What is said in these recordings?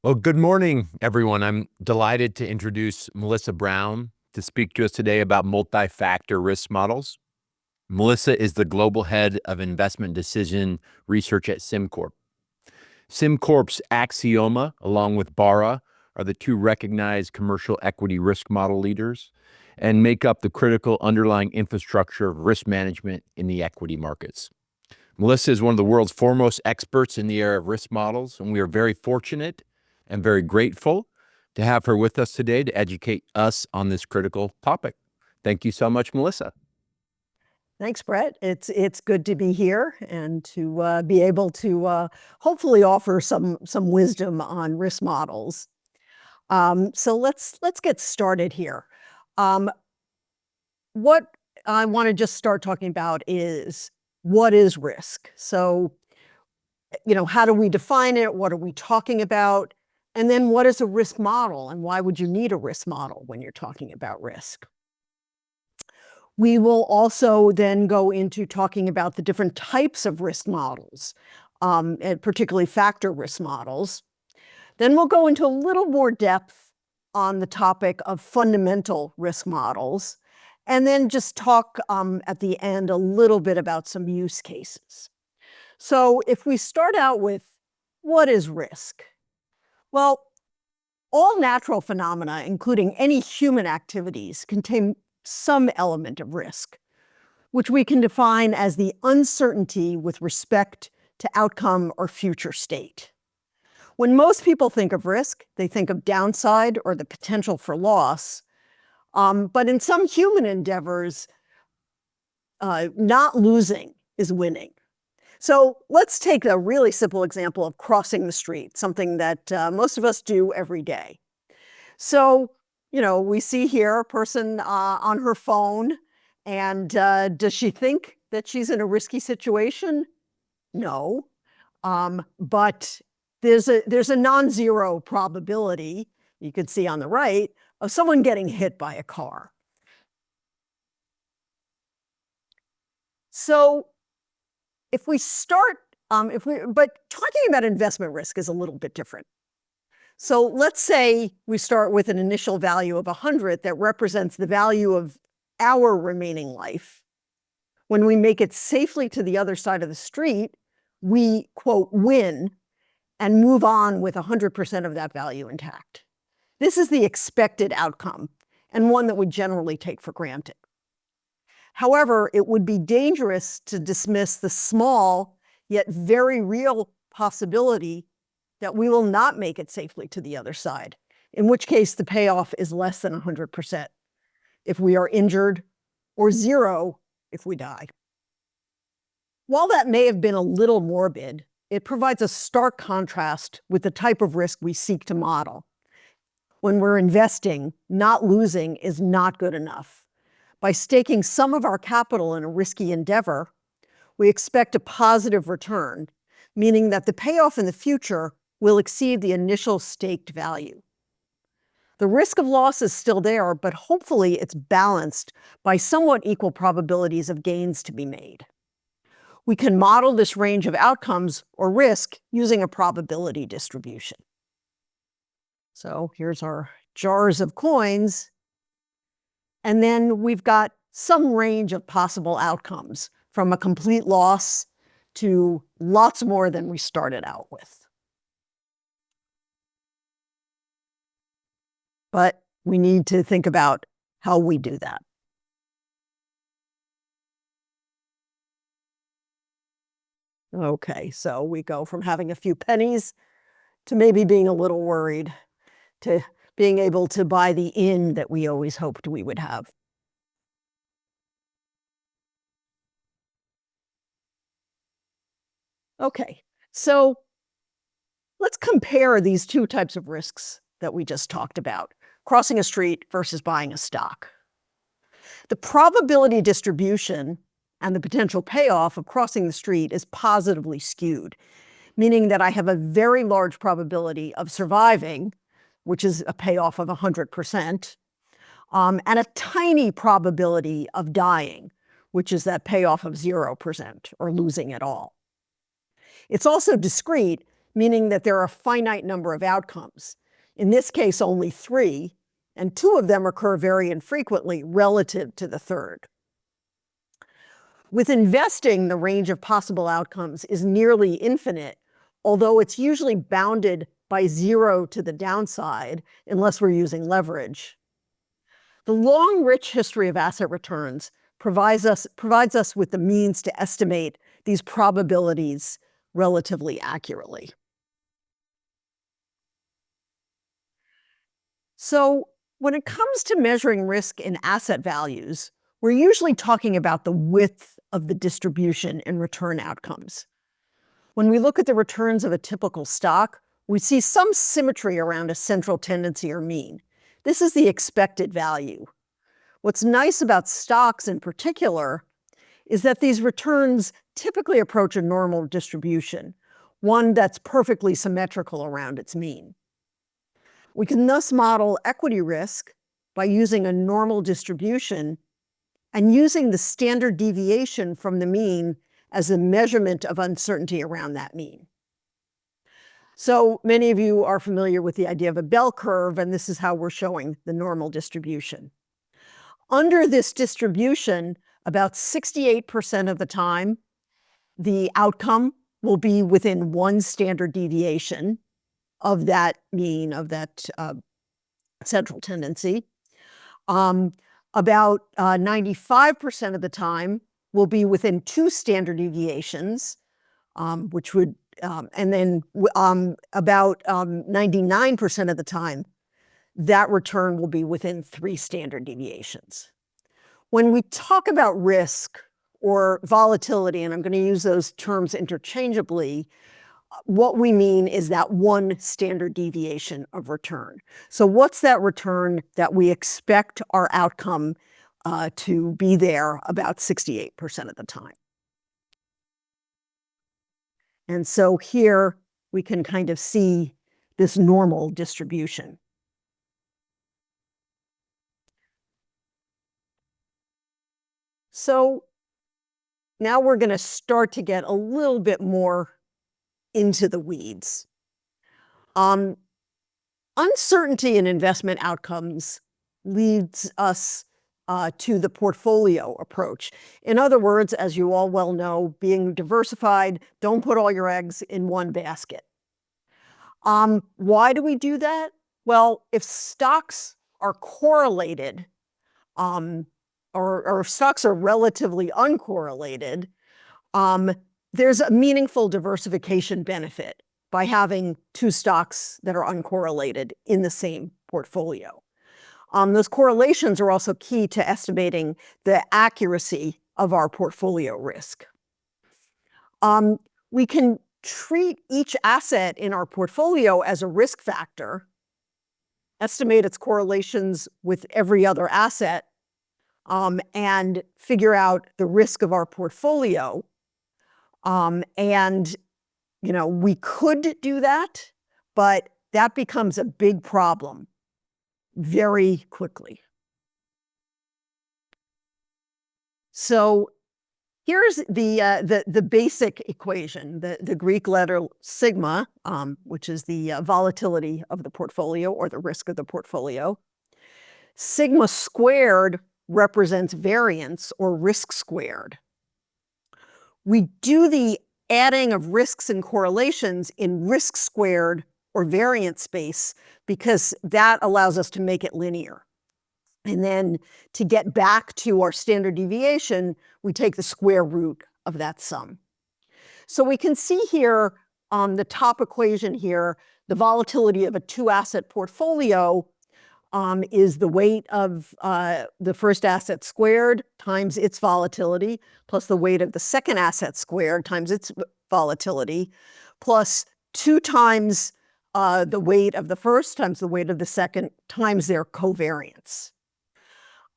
Well, good morning, everyone. I'm delighted to introduce Melissa Brown to speak to us today about multi-factor risk models. Melissa is the global head of investment decision research at SimCorp. SimCorp's Axioma, along with Barra, are the two recognized commercial equity risk model leaders and make up the critical underlying infrastructure of risk management in the equity markets. Melissa is one of the world's foremost experts in the area of risk models, and we are very fortunate and very grateful to have her with us today to educate us on this critical topic. Thank you so much, Melissa. Thanks, Brett. It's good to be here and to be able to hopefully offer some wisdom on risk models. So let's get started here. What I want to just start talking about is what is risk. So, how do we define it? What are we talking about? And then what is a risk model, and why would you need a risk model when you're talking about risk? We will also then go into talking about the different types of risk models, and particularly factor risk models. Then we'll go into a little more depth on the topic of fundamental risk models, and then just talk at the end a little bit about some use cases. So if we start out with what is risk? Well, all natural phenomena, including any human activities, contain some element of risk, which we can define as the uncertainty with respect to outcome or future state. When most people think of risk, they think of downside or the potential for loss. But in some human endeavors, not losing is winning. So let's take a really simple example of crossing the street, something that most of us do every day. So, we see here a person on her phone, and does she think that she's in a risky situation? No, but there's a non-zero probability, you can see on the right, of someone getting hit by a car. So if we start, but talking about investment risk is a little bit different. So let's say we start with an initial value of 100 that represents the value of our remaining life. When we make it safely to the other side of the street, we, quote, win and move on with 100% of that value intact. This is the expected outcome, and one that we generally take for granted. However, it would be dangerous to dismiss the small yet very real possibility that we will not make it safely to the other side, in which case the payoff is less than 100% if we are injured, or zero if we die. While that may have been a little morbid, it provides a stark contrast with the type of risk we seek to model. When we're investing, not losing is not good enough. By staking some of our capital in a risky endeavor, we expect a positive return, meaning that the payoff in the future will exceed the initial staked value. The risk of loss is still there, but hopefully it's balanced by somewhat equal probabilities of gains to be made. We can model this range of outcomes or risk using a probability distribution. So here's our jars of coins. And then we've got some range of possible outcomes, from a complete loss to lots more than we started out with. But we need to think about how we do that. Okay, so we go from having a few pennies to maybe being a little worried, to being able to buy the inn that we always hoped we would have. Okay, so let's compare these two types of risks that we just talked about, crossing a street versus buying a stock. The probability distribution and the potential payoff of crossing the street is positively skewed, meaning that I have a very large probability of surviving, which is a payoff of 100%, and a tiny probability of dying, which is that payoff of 0% or losing at all. It's also discrete, meaning that there are a finite number of outcomes. In this case, only 3, and 2 of them occur very infrequently relative to the third. With investing, the range of possible outcomes is nearly infinite, although it's usually bounded by 0 to the downside unless we're using leverage. The long, rich history of asset returns provides us with the means to estimate these probabilities relatively accurately. So when it comes to measuring risk in asset values, we're usually talking about the width of the distribution in return outcomes. When we look at the returns of a typical stock, we see some symmetry around a central tendency or mean. This is the expected value. What's nice about stocks in particular is that these returns typically approach a normal distribution, one that's perfectly symmetrical around its mean. We can thus model equity risk by using a normal distribution and using the standard deviation from the mean as a measurement of uncertainty around that mean. So many of you are familiar with the idea of a bell curve, and this is how we're showing the normal distribution. Under this distribution, about 68% of the time, the outcome will be within one standard deviation of that mean, of that central tendency. About 95% of the time will be within 2 standard deviations, which would, and then about 99% of the time, that return will be within 3 standard deviations. When we talk about risk or volatility, and I'm going to use those terms interchangeably, what we mean is that one standard deviation of return. So what's that return that we expect our outcome to be there about 68% of the time? And so here we can kind of see this normal distribution. So now we're going to start to get a little bit more into the weeds. Uncertainty in investment outcomes leads us to the portfolio approach. In other words, as you all well know, being diversified, don't put all your eggs in one basket. Why do we do that? Well, if stocks are correlated, or if stocks are relatively uncorrelated, there's a meaningful diversification benefit by having 2 stocks that are uncorrelated in the same portfolio. Those correlations are also key to estimating the accuracy of our portfolio risk. We can treat each asset in our portfolio as a risk factor, estimate its correlations with every other asset, and figure out the risk of our portfolio. And, we could do that, but that becomes a big problem very quickly. So here's the basic equation, the Greek letter sigma, which is the volatility of the portfolio or the risk of the portfolio. Sigma squared represents variance or risk squared. We do the adding of risks and correlations in risk squared or variance space because that allows us to make it linear. And then to get back to our standard deviation, we take the square root of that sum. So we can see here on the top equation here, the volatility of a 2-asset portfolio is the weight of the first asset squared times its volatility, plus the weight of the second asset squared times its volatility, plus 2 times the weight of the first times the weight of the second times their covariance.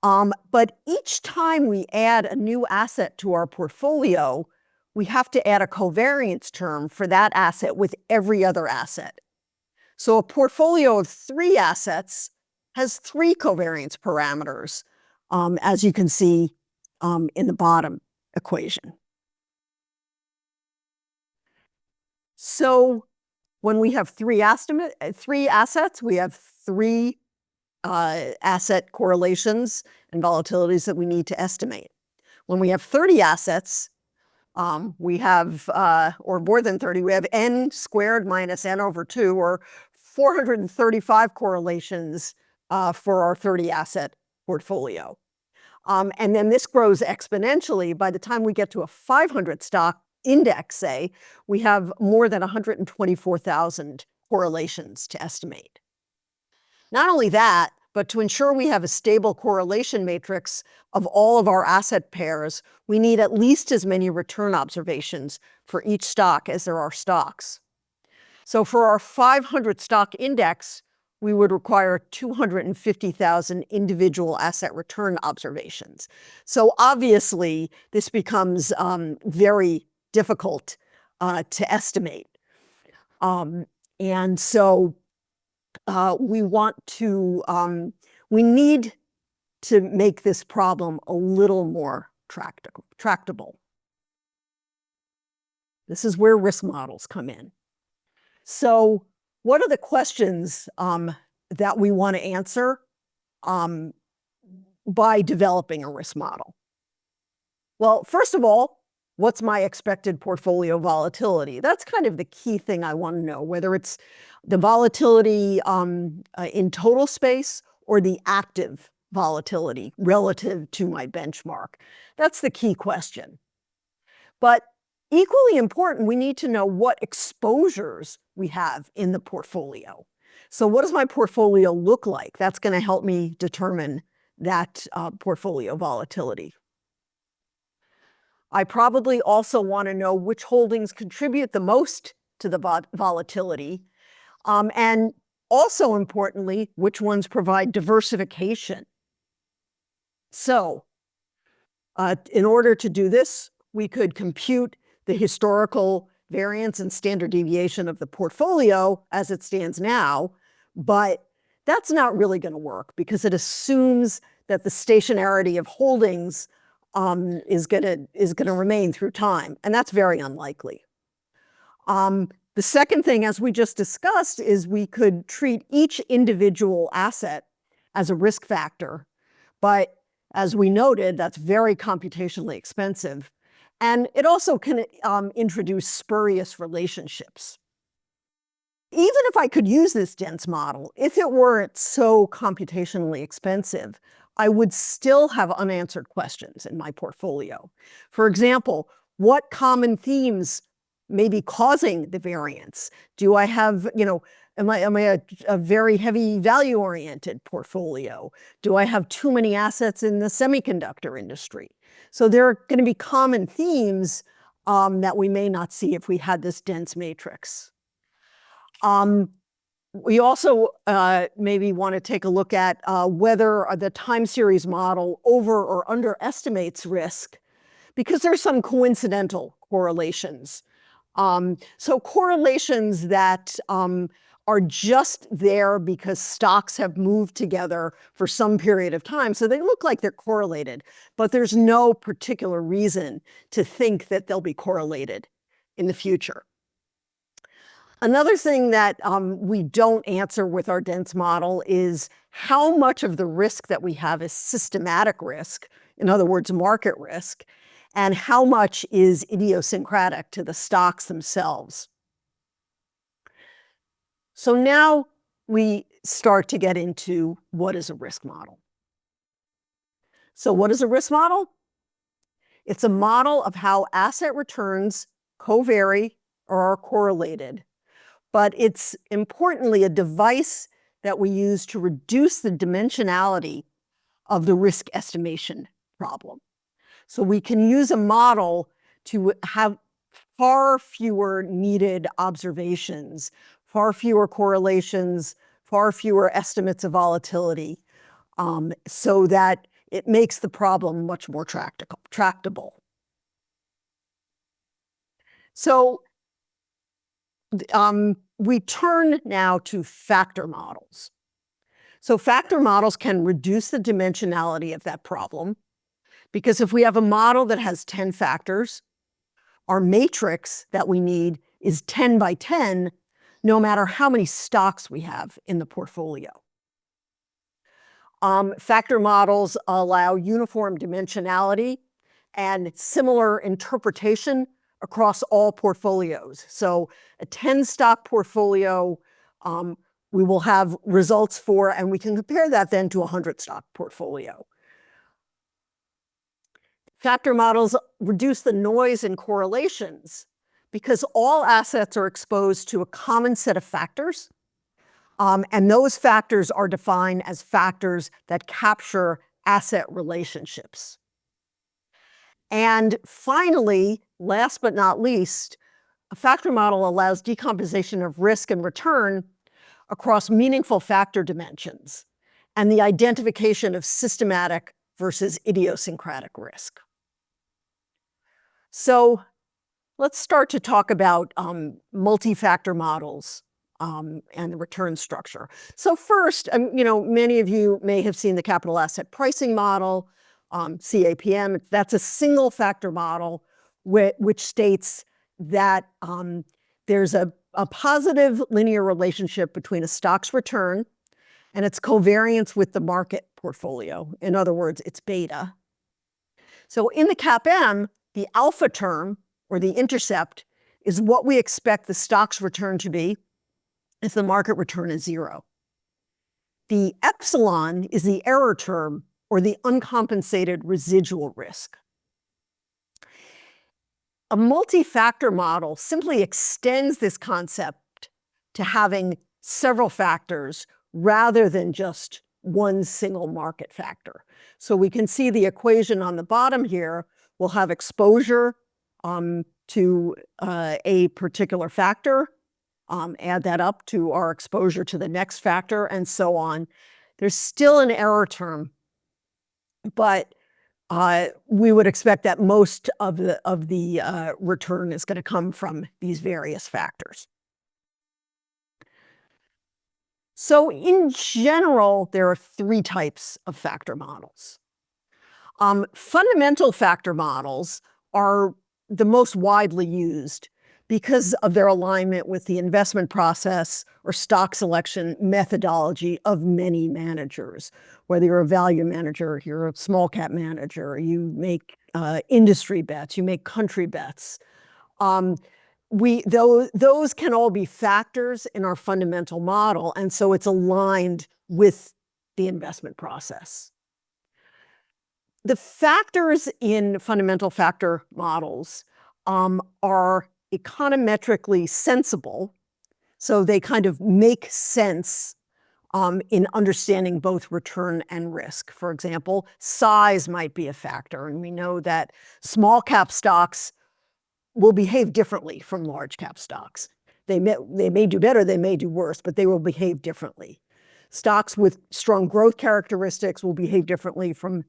But each time we add a new asset to our portfolio, we have to add a covariance term for that asset with every other asset. So a portfolio of 3 assets has 3 covariance parameters, as you can see in the bottom equation. So When we have three assets, we have three asset correlations and volatilities that we need to estimate. When we have 30 assets, we have, or more than 30, we have n squared minus n over 2, or 435 correlations for our 30 asset portfolio. And then this grows exponentially. By the time we get to a 500 stock index, say, we have more than 124,000 correlations to estimate. Not only that, but to ensure we have a stable correlation matrix of all of our asset pairs, we need at least as many return observations for each stock as there are stocks. So for our 500 stock index, we would require 250,000 individual asset return observations. So obviously, this becomes very difficult to estimate. And so we need to make this problem a little more tractable. This is where risk models come in. So what are the questions that we want to answer by developing a risk model? Well, first of all, what's my expected portfolio volatility? That's kind of the key thing I want to know, whether it's the volatility in total space or the active volatility relative to my benchmark. That's the key question. But equally important, we need to know what exposures we have in the portfolio. So what does my portfolio look like? That's going to help me determine that portfolio volatility. I probably also want to know which holdings contribute the most to the volatility, and also importantly, which ones provide diversification. So in order to do this, we could compute the historical variance and standard deviation of the portfolio as it stands now, but that's not really going to work because it assumes that the stationarity of holdings is going to remain through time, and that's very unlikely. The second thing, as we just discussed, is we could treat each individual asset as a risk factor, but as we noted, that's very computationally expensive. And it also can introduce spurious relationships. Even if I could use this dense model, if it weren't so computationally expensive, I would still have unanswered questions in my portfolio. For example, what common themes may be causing the variance? Do I have, am I a very heavy value-oriented portfolio? Do I have too many assets in the semiconductor industry? So there are going to be common themes that we may not see if we had this dense matrix. We also maybe want to take a look at whether the time series model over or underestimates risk, because there's some coincidental correlations. So correlations that are just there because stocks have moved together for some period of time. So they look like they're correlated, but there's no particular reason to think that they'll be correlated in the future. Another thing that we don't answer with our dense model is how much of the risk that we have is systematic risk, in other words, market risk, and how much is idiosyncratic to the stocks themselves. So now we start to get into what is a risk model. So what is a risk model? It's a model of how asset returns co-vary or are correlated, but it's importantly a device that we use to reduce the dimensionality of the risk estimation problem. So we can use a model to have far fewer needed observations, far fewer correlations, far fewer estimates of volatility, so that it makes the problem much more tractable. So we turn now to factor models. So factor models can reduce the dimensionality of that problem, because if we have a model that has 10 factors, our matrix that we need is 10 by 10, no matter how many stocks we have in the portfolio. Factor models allow uniform dimensionality and similar interpretation across all portfolios. So a 10-stock portfolio, we will have results for, and we can compare that then to a 100-stock portfolio. Factor models reduce the noise and correlations because all assets are exposed to a common set of factors, and those factors are defined as factors that capture asset relationships. And finally, last but not least, a factor model allows decomposition of risk and return across meaningful factor dimensions and the identification of systematic versus idiosyncratic risk. So let's start to talk about multi-factor models and the return structure. So first, many of you may have seen the capital asset pricing model, CAPM. That's a single factor model which states that there's a positive linear relationship between a stock's return and its covariance with the market portfolio. In other words, it's beta. So in the CAPM, the alpha term, or the intercept, is what we expect the stock's return to be if the market return is 0. The epsilon is the error term, or the uncompensated residual risk. A multi-factor model simply extends this concept to having several factors rather than just one single market factor. So we can see the equation on the bottom here. We'll have exposure to a particular factor, add that up to our exposure to the next factor, and so on. There's still an error term, but we would expect that most of the return is going to come from these various factors. So in general, there are 3 types of factor models. Fundamental factor models are the most widely used because of their alignment with the investment process or stock selection methodology of many managers. Whether you're a value manager, you're a small cap manager, you make industry bets, you make country bets. Those can all be factors in our fundamental model, and so it's aligned with the investment process. The factors in fundamental factor models are econometrically sensible, so they kind of make sense in understanding both return and risk. For example, size might be a factor, and we know that small cap stocks will behave differently from large cap stocks. They may do better, they may do worse, but they will behave differently. Stocks with strong growth characteristics will behave differently from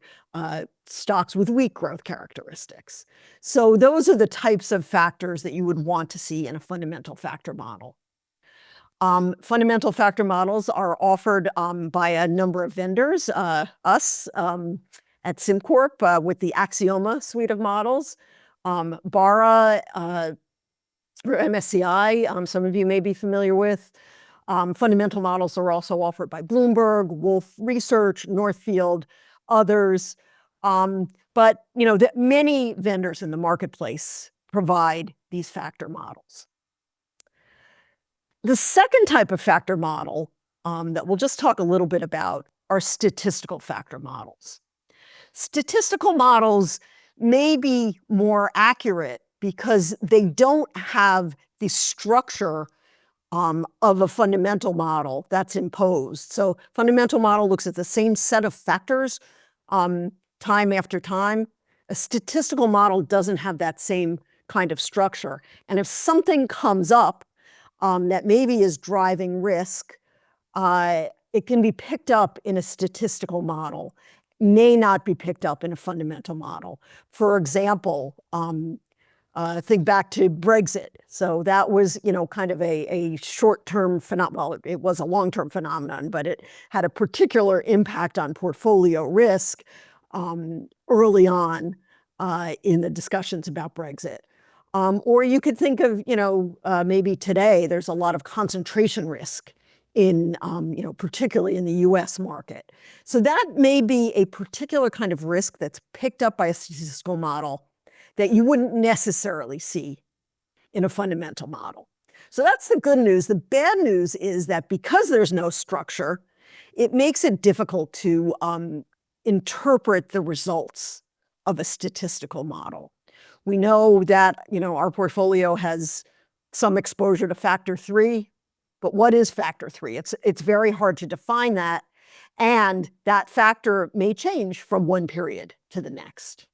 stocks with weak growth characteristics. So those are the types of factors that you would want to see in a fundamental factor model. Fundamental factor models are offered by a number of vendors, us at SimCorp with the Axioma suite of models, Barra through MSCI, some of you may be familiar with. Fundamental models are also offered by Bloomberg, Wolfe Research, Northfield, others. But many vendors in the marketplace provide these factor models. The second type of factor model that we'll just talk a little bit about are statistical factor models. Statistical models may be more accurate because they don't have the structure of a fundamental model that's imposed. So fundamental model looks at the same set of factors time after time. A statistical model doesn't have that same kind of structure. And if something comes up that maybe is driving risk, it can be picked up in a statistical model, may not be picked up in a fundamental model. For example, think back to Brexit. So that was, kind of a short-term phenomenon. Well, it was a long-term phenomenon, but it had a particular impact on portfolio risk early on in the discussions about Brexit. Or you could think of, maybe today there's a lot of concentration risk in, particularly in the US market. So that may be a particular kind of risk that's picked up by a statistical model that you wouldn't necessarily see in a fundamental model. So that's the good news. The bad news is that because there's no structure, it makes it difficult to interpret the results of a statistical model. We know that, our portfolio has some exposure to factor 3, but what is factor 3? It's very hard to define that, and that factor may change from one period to the next.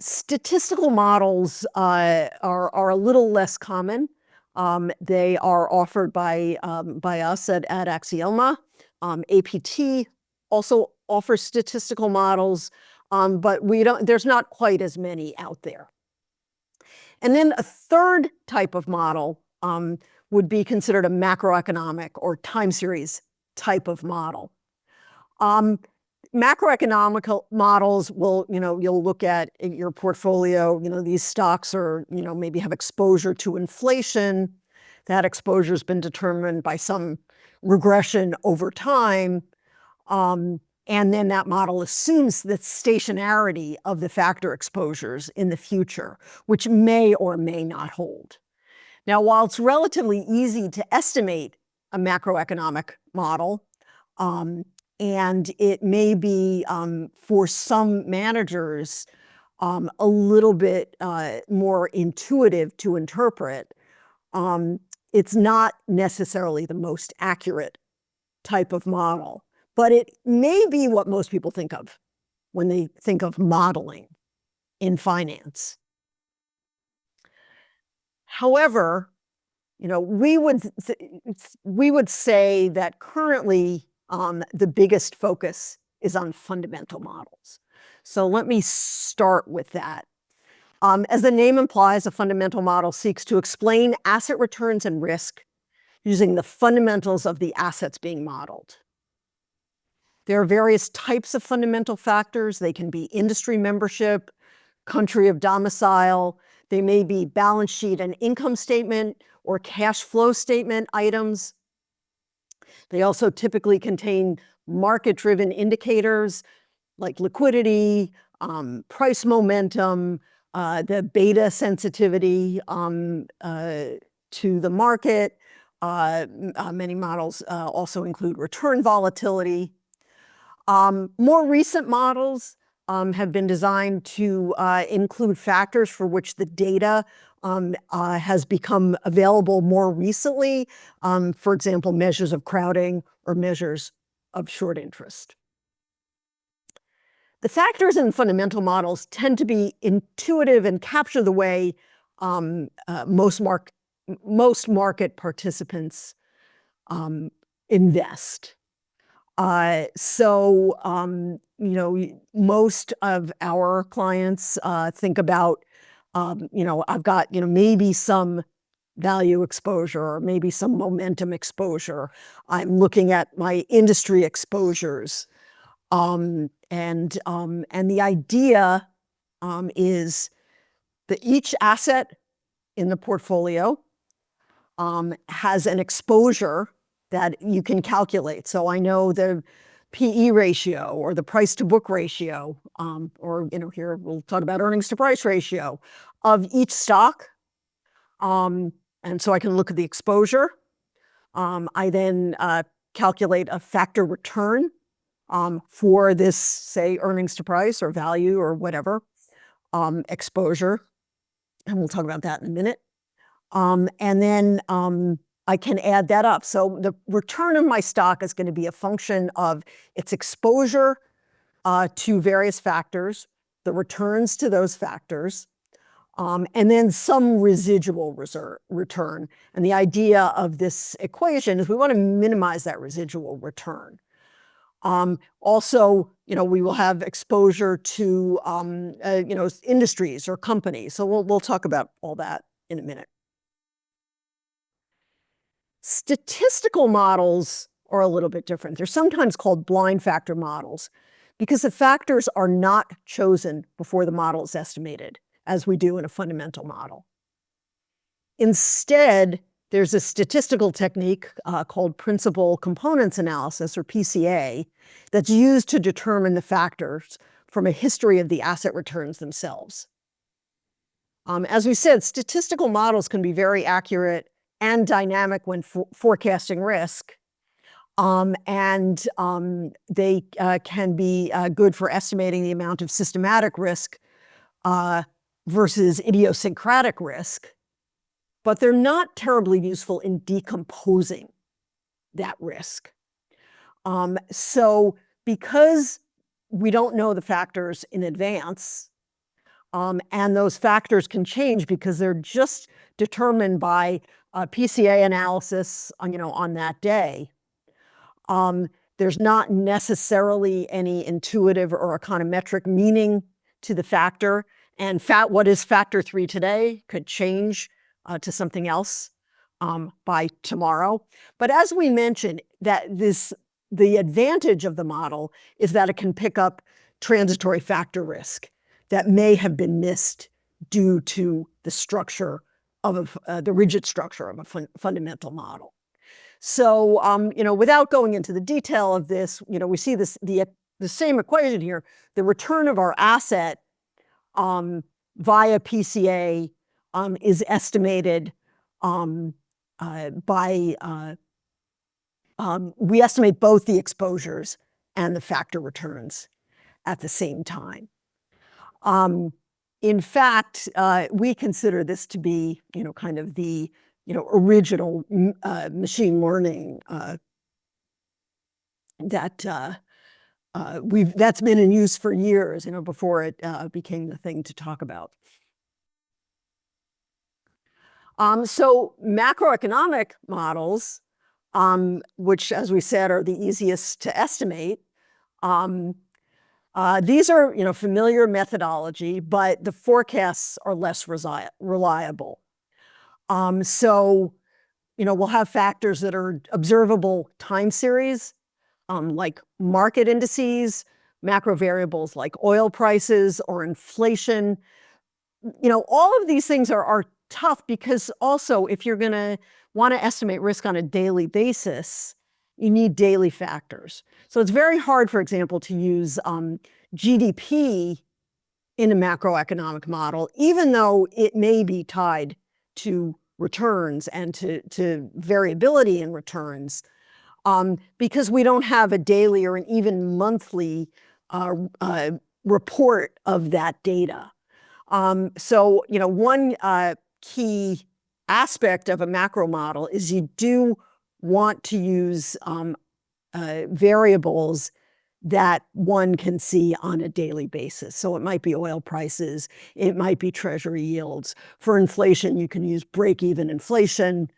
Statistical models are a little less common. They are offered by us at Axioma. APT also offers statistical models, but there's not quite as many out there. And then a third type of model would be considered a macroeconomic or time series type of model. Macroeconomic models will, you'll look at your portfolio, these stocks are, maybe have exposure to inflation. That exposure has been determined by some regression over time. And then that model assumes the stationarity of the factor exposures in the future, which may or may not hold. Now, while it's relatively easy to estimate a macroeconomic model, and it may be, for some managers, a little bit more intuitive to interpret, it's not necessarily the most accurate type of model. But it may be what most people think of when they think of modeling in finance. However, we would say that currently the biggest focus is on fundamental models. So let me start with that. As the name implies, a fundamental model seeks to explain asset returns and risk using the fundamentals of the assets being modeled. There are various types of fundamental factors. They can be industry membership, country of domicile. They may be balance sheet and income statement or cash flow statement items. They also typically contain market-driven indicators like liquidity, price momentum, the beta sensitivity to the market. Many models also include return volatility. More recent models have been designed to include factors for which the data has become available more recently, for example, measures of crowding or measures of short interest. The factors in fundamental models tend to be intuitive and capture the way most market participants invest. Most of our clients think about, I've got, maybe some value exposure or maybe some momentum exposure. I'm looking at my industry exposures. And the idea is that each asset in the portfolio has an exposure that you can calculate. So I know the PE ratio or the price to book ratio, or here we'll talk about earnings to price ratio of each stock. And so I can look at the exposure. I then calculate a factor return for this, say, earnings to price or value or whatever exposure. And we'll talk about that in a minute. And then I can add that up. So the return of my stock is going to be a function of its exposure to various factors, the returns to those factors, and then some residual return. And the idea of this equation is we want to minimize that residual return. Also, we will have exposure to, industries or companies. So we'll talk about all that in a minute. Statistical models are a little bit different. They're sometimes called blind factor models because the factors are not chosen before the model is estimated. as we do in a fundamental model. Instead, there's a statistical technique called principal components analysis, or PCA, that's used to determine the factors from a history of the asset returns themselves. As we said, statistical models can be very accurate and dynamic when forecasting risk. They can be good for estimating the amount of systematic risk versus idiosyncratic risk, but they're not terribly useful in decomposing that risk. So because we don't know the factors in advance, and those factors can change because they're just determined by PCA analysis on that day, there's not necessarily any intuitive or econometric meaning to the factor. And what is factor 3 today could change to something else by tomorrow. But as we mentioned, the advantage of the model is that it can pick up transitory factor risk that may have been missed due to the structure of the rigid structure of a fundamental model. So, without going into the detail of this, we see the same equation here. The return of our asset via PCA is estimated we estimate both the exposures and the factor returns at the same time. In fact, we consider this to be, kind of the, original machine learning that's been in use for years, before it became the thing to talk about. So macroeconomic models, which, as we said, are the easiest to estimate, these are, familiar methodology, but the forecasts are less reliable. So, we'll have factors that are observable time series, like market indices, macro variables like oil prices or inflation. All of these things are tough because also, if you're going to want to estimate risk on a daily basis, you need daily factors. So it's very hard, for example, to use GDP in a macroeconomic model, even though it may be tied to returns and to variability in returns, because we don't have a daily or an even monthly report of that data. So, one key aspect of a macro model is you do want to use variables that one can see on a daily basis. So it might be oil prices, it might be treasury yields. For inflation, you can use break-even inflation.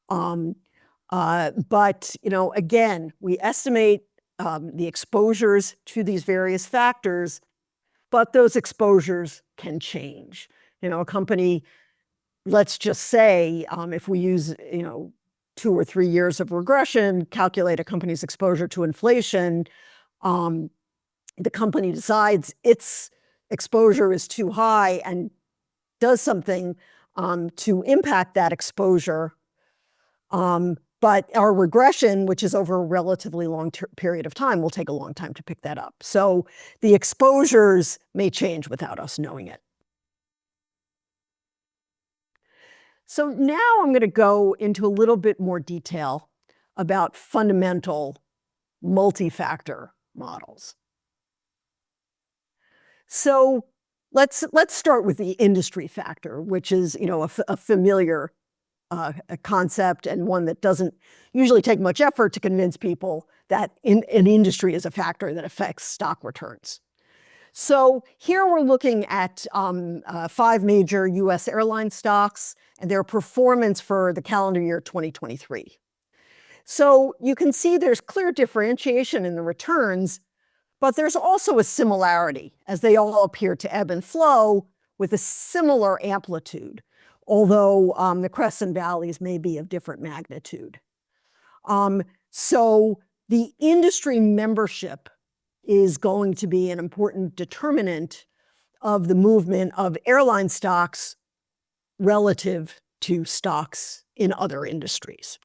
But, again, we estimate the exposures to these various factors, but those exposures can change. A company, let's just say, if we use, 2 or 3 years of regression, calculate a company's exposure to inflation, the company decides its exposure is too high and does something to impact that exposure. But our regression, which is over a relatively long period of time, will take a long time to pick that up. So the exposures may change without us knowing it. So now I'm going to go into a little bit more detail about fundamental multi-factor models. So let's start with the industry factor, which is, a familiar concept, and one that doesn't usually take much effort to convince people that an industry is a factor that affects stock returns. So here we're looking at 5 major US airline stocks and their performance for the calendar year 2023. So you can see there's clear differentiation in the returns, but there's also a similarity, as they all appear to ebb and flow with a similar amplitude, although the crests and valleys may be of different magnitude. So the industry membership is going to be an important determinant of the movement of airline stocks relative to stocks in other industries.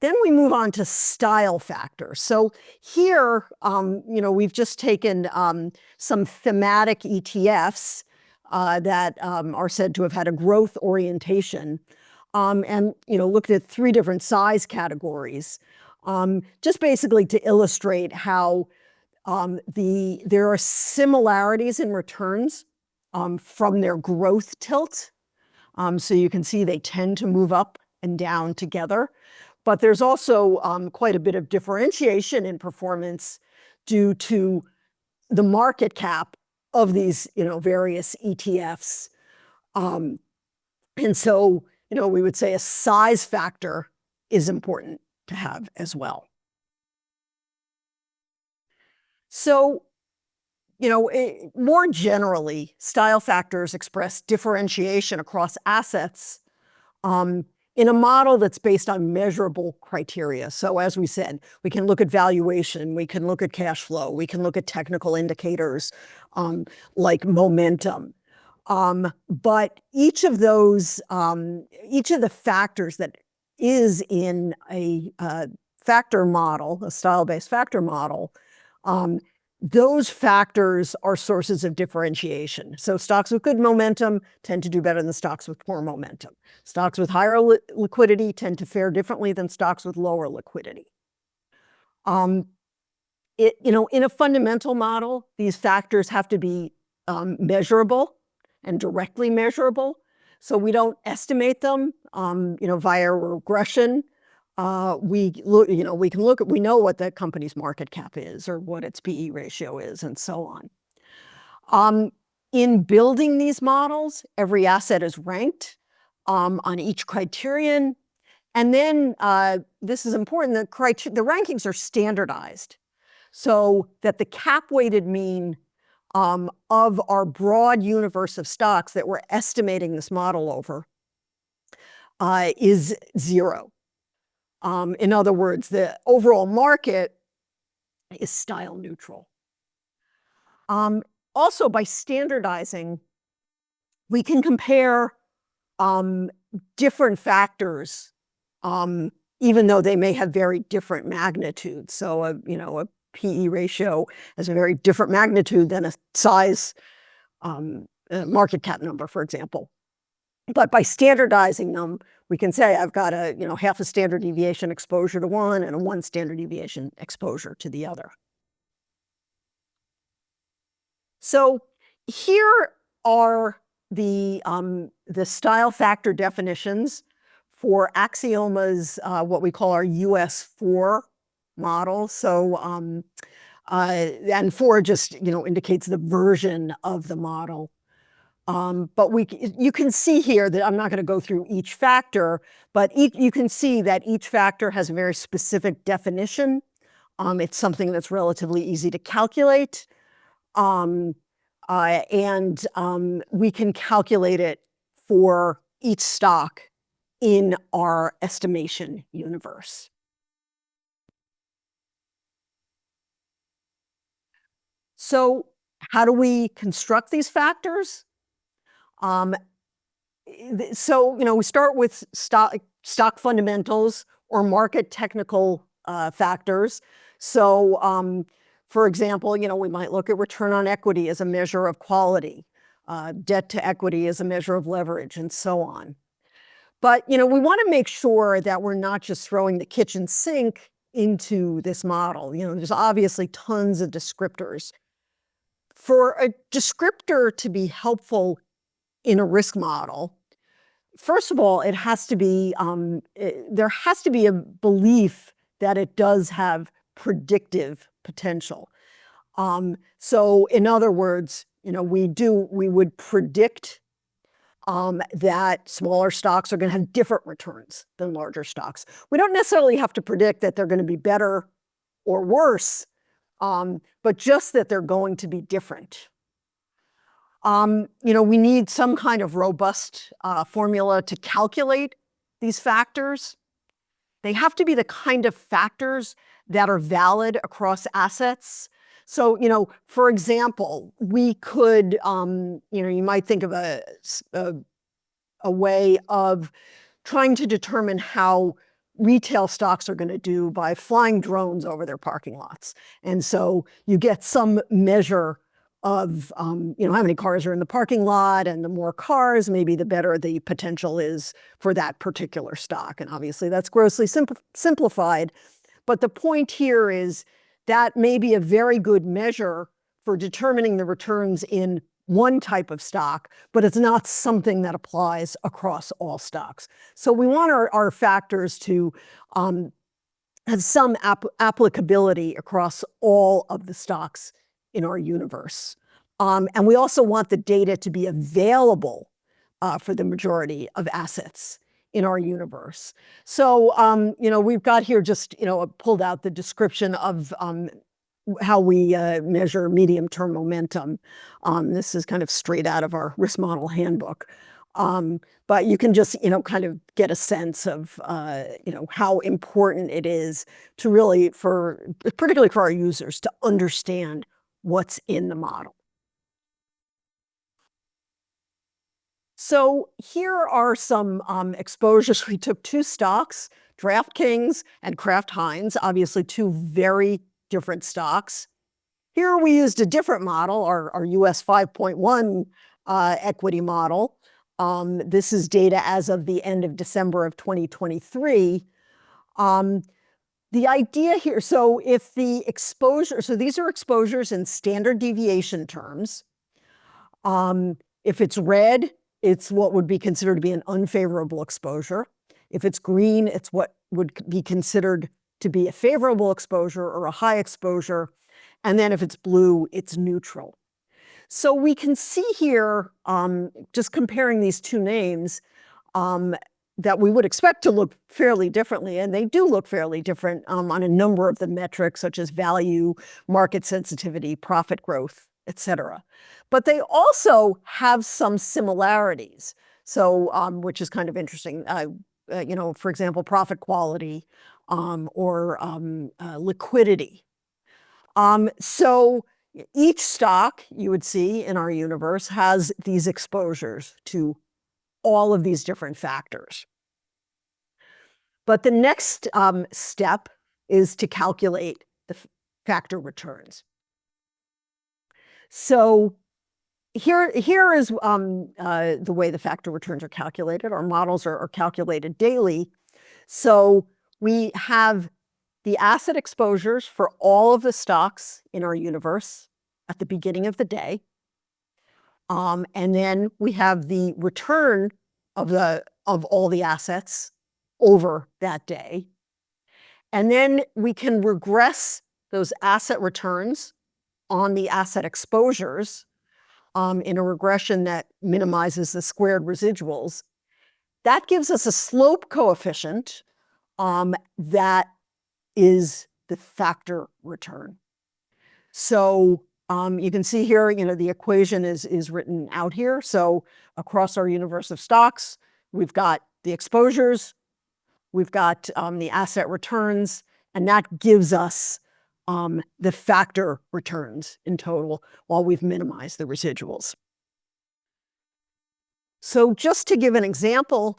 Then we move on to style factors. So here, we've just taken some thematic ETFs that are said to have had a growth orientation, and looked at 3 different size categories, just basically to illustrate how there are similarities in returns from their growth tilt. So you can see they tend to move up and down together. But there's also quite a bit of differentiation in performance due to the market cap of these, various ETFs. And so, we would say a size factor is important to have as well. So, more generally, style factors express differentiation across assets in a model that's based on measurable criteria. So as we said, we can look at valuation, we can look at cash flow, we can look at technical indicators like momentum. But each of the factors that is in a factor model, a style-based factor model, those factors are sources of differentiation. So stocks with good momentum tend to do better than stocks with poor momentum. Stocks with higher liquidity tend to fare differently than stocks with lower liquidity. In a fundamental model, these factors have to be measurable and directly measurable. So we don't estimate them, via regression. We know what the company's market cap is or what its PE ratio is and so on. In building these models, every asset is ranked on each criterion. And then this is important, the rankings are standardized so that the cap-weighted mean of our broad universe of stocks that we're estimating this model over is 0. In other words, the overall market is style neutral. Also, by standardizing, we can compare different factors, even though they may have very different magnitudes. So, a PE ratio has a very different magnitude than a size market cap number, for example. But by standardizing them, we can say I've got a half a standard deviation exposure to one and a 1 standard deviation exposure to the other. So here are the style factor definitions for Axioma's what we call our US4 model. So and 4 just indicates the version of the model. But you can see here that I'm not going to go through each factor, but you can see that each factor has a very specific definition. It's something that's relatively easy to calculate. And we can calculate it for each stock in our estimation universe. So how do we construct these factors? So, we start with stock fundamentals or market technical factors. So, for example, we might look at return on equity as a measure of quality, debt to equity as a measure of leverage, and so on. But, we want to make sure that we're not just throwing the kitchen sink into this model. There's obviously tons of descriptors. For a descriptor to be helpful in a risk model, first of all, it has to be there has to be a belief that it does have predictive potential. So in other words, we would predict that smaller stocks are going to have different returns than larger stocks. We don't necessarily have to predict that they're going to be better or worse, but just that they're going to be different. We need some kind of robust formula to calculate these factors. They have to be the kind of factors that are valid across assets. So, for example, we could, you might think of a way of trying to determine how retail stocks are going to do by flying drones over their parking lots. And so you get some measure of, how many cars are in the parking lot, and the more cars, maybe the better the potential is for that particular stock. And obviously that's grossly simplified. But the point here is that may be a very good measure for determining the returns in one type of stock, but it's not something that applies across all stocks. So we want our factors to have some applicability across all of the stocks in our universe. And we also want the data to be available for the majority of assets in our universe. So, we've got here just, pulled out the description of how we measure medium-term momentum. This is kind of straight out of our risk model handbook. But you can just, kind of get a sense of, how important it is to really, particularly for our users, to understand what's in the model. So here are some exposures. We took two stocks, DraftKings and Kraft Heinz, obviously two very different stocks. Here we used a different model, our US 5.1 equity model. This is data as of the end of December of 2023. The idea here, so if the exposure, so these are exposures in standard deviation terms. If it's red, it's what would be considered to be an unfavorable exposure. If it's green, it's what would be considered to be a favorable exposure or a high exposure. And then if it's blue, it's neutral. So we can see here, just comparing these two names, that we would expect to look fairly differently, and they do look fairly different on a number of the metrics, such as value, market sensitivity, profit growth, et cetera. But they also have some similarities, so which is kind of interesting. For example, profit quality or liquidity. So each stock you would see in our universe has these exposures to all of these different factors. But the next step is to calculate the factor returns. So here is the way the factor returns are calculated. Our models are calculated daily. So we have the asset exposures for all of the stocks in our universe at the beginning of the day. And then we have the return of all the assets over that day. And then we can regress those asset returns on the asset exposures in a regression that minimizes the squared residuals. That gives us a slope coefficient that is the factor return. So you can see here, the equation is written out here. So across our universe of stocks, we've got the exposures, we've got the asset returns, and that gives us the factor returns in total while we've minimized the residuals. So just to give an example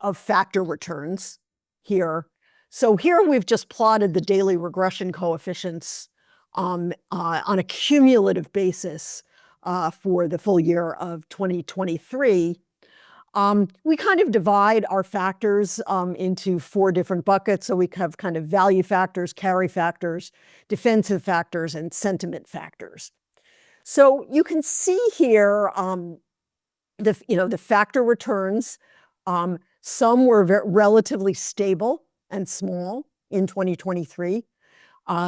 of factor returns here, so here we've just plotted the daily regression coefficients on a cumulative basis for the full year of 2023. We kind of divide our factors into four different buckets. So we have kind of value factors, carry factors, defensive factors, and sentiment factors. So you can see here the factor returns. Some were relatively stable and small in 2023.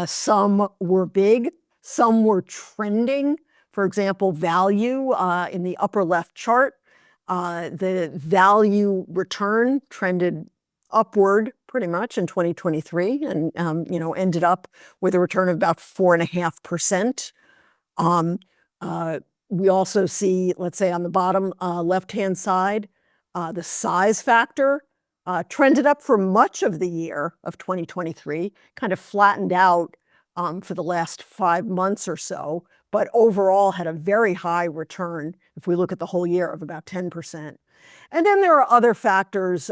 Some were big, some were trending. For example, value in the upper left chart, the value return trended upward pretty much in 2023 and ended up with a return of about 4.5%. We also see, let's say on the bottom left-hand side, the size factor trended up for much of the year of 2023, kind of flattened out for the last 5 months or so, but overall had a very high return if we look at the whole year of about 10%. And then there are other factors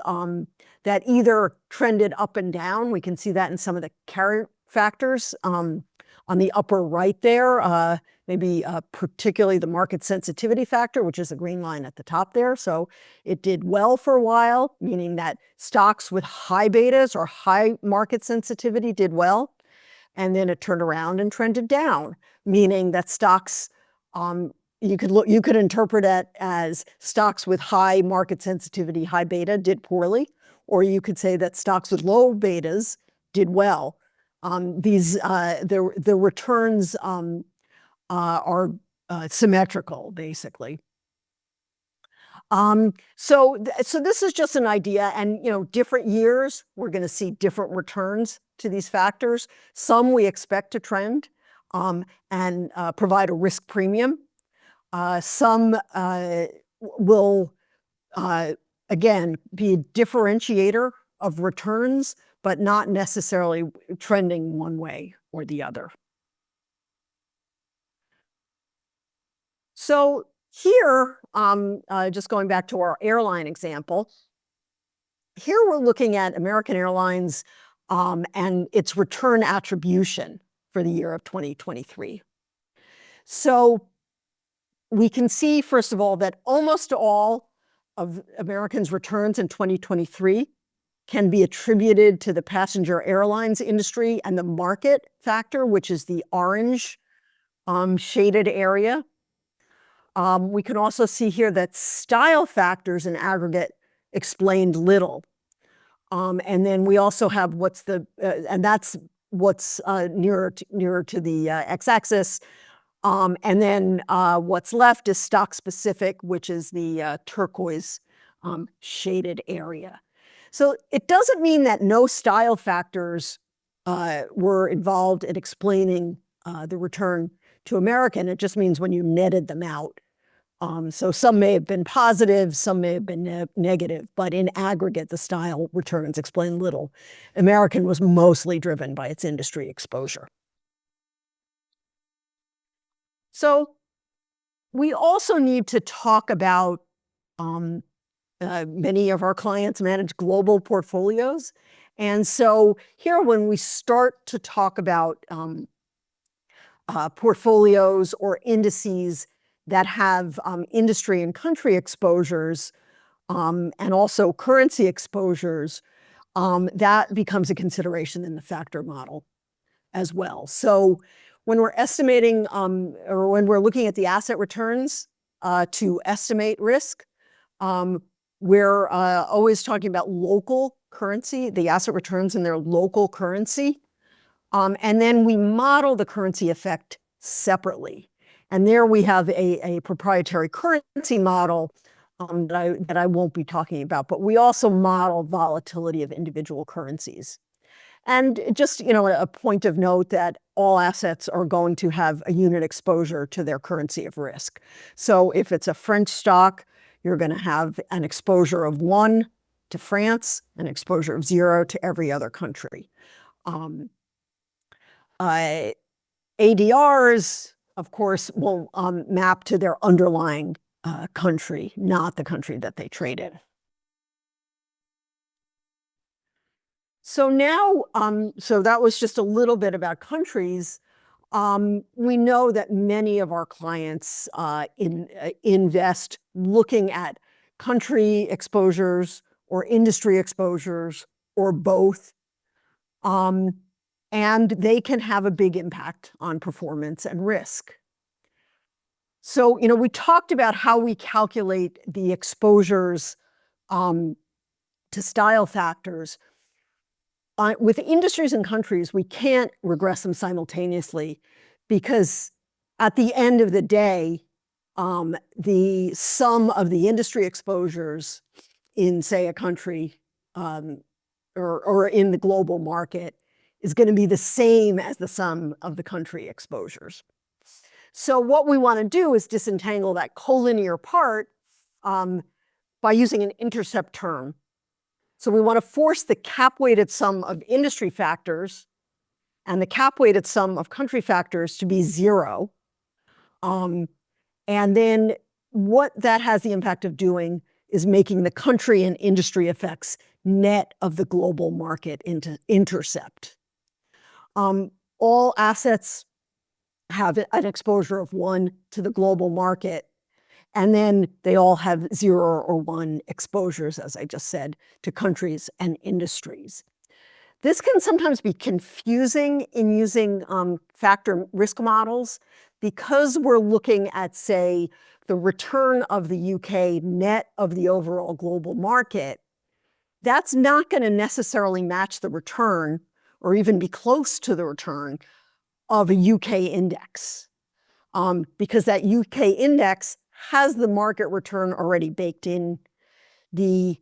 that either trended up and down. We can see that in some of the carry factors on the upper right there, maybe particularly the market sensitivity factor, which is the green line at the top there. So it did well for a while, meaning that stocks with high betas or high market sensitivity did well. And then it turned around and trended down, meaning that stocks, you could interpret it as stocks with high market sensitivity, high beta did poorly, or you could say that stocks with low betas did well. The returns are symmetrical, basically. So this is just an idea, and different years we're going to see different returns to these factors. Some we expect to trend and provide a risk premium. Some will again be a differentiator of returns, but not necessarily trending one way or the other. So here, just going back to our airline example, here we're looking at American Airlines and its return attribution for the year of 2023. So we can see, first of all, that almost all of Americans' returns in 2023 can be attributed to the passenger airlines industry and the market factor, which is the orange shaded area. We can also see here that style factors in aggregate explained little. And then we also have and that's what's nearer to the x-axis. And then what's left is stock specific, which is the turquoise shaded area. So it doesn't mean that no style factors were involved in explaining the return to American. It just means when you netted them out. So some may have been positive, some may have been negative, but in aggregate, the style returns explain little. American was mostly driven by its industry exposure. So we also need to talk about many of our clients manage global portfolios. And so here, when we start to talk about portfolios or indices that have industry and country exposures and also currency exposures, that becomes a consideration in the factor model as well. So when we're estimating or when we're looking at the asset returns to estimate risk, we're always talking about local currency, the asset returns in their local currency. And then we model the currency effect separately. And there we have a proprietary currency model that I won't be talking about, but we also model volatility of individual currencies. And just, a point of note that all assets are going to have a unit exposure to their currency of risk. So if it's a French stock, you're going to have an exposure of 1 to France, an exposure of 0 to every other country. ADRs, of course, will map to their underlying country, not the country that they trade in. So now, so that was just a little bit about countries. We know that many of our clients invest looking at country exposures or industry exposures or both. And they can have a big impact on performance and risk. So, we talked about how we calculate the exposures to style factors. With industries and countries, we can't regress them simultaneously because at the end of the day, the sum of the industry exposures in, say, a country or in the global market is going to be the same as the sum of the country exposures. So what we want to do is disentangle that collinear part by using an intercept term. So we want to force the cap-weighted sum of industry factors and the cap-weighted sum of country factors to be 0. And then what that has the impact of doing is making the country and industry effects net of the global market intercept. All assets have an exposure of 1 to the global market, and then they all have 0 or 1 exposures, as I just said, to countries and industries. This can sometimes be confusing in using factor risk models because we're looking at, say, the return of the UK net of the overall global market. That's not going to necessarily match the return or even be close to the return of a UK index, because that UK index has the market return already baked in. The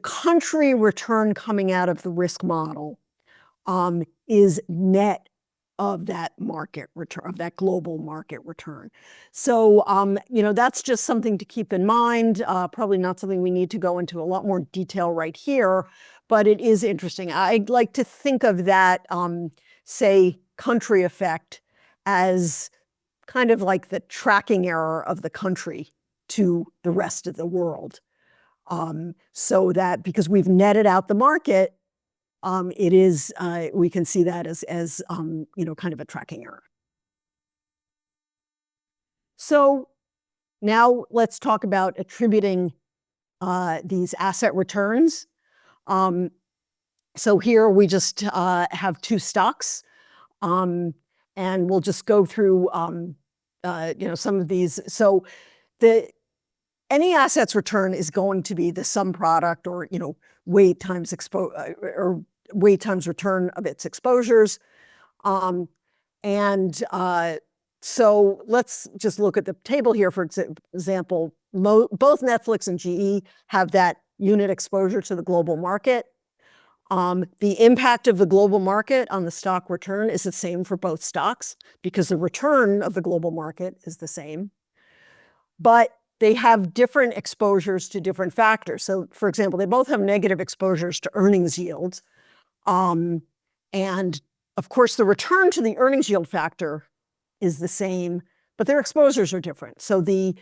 country return coming out of the risk model is net of that market return, of that global market return. So, that's just something to keep in mind. Probably not something we need to go into a lot more detail right here, but it is interesting. I'd like to think of that, say, country effect as kind of like the tracking error of the country to the rest of the world. So that because we've netted out the market, it is, we can see that as kind of a tracking error. So now let's talk about attributing these asset returns. So here we just have 2 stocks, and we'll just go through some of these. So any assets return is going to be the sum product, or weight times weight times return of its exposures. So let's just look at the table here. For example, both Netflix and GE have that unit exposure to the global market. The impact of the global market on the stock return is the same for both stocks because the return of the global market is the same. But they have different exposures to different factors. So, for example, they both have negative exposures to earnings yields. And of course, the return to the earnings yield factor is the same, but their exposures are different. So the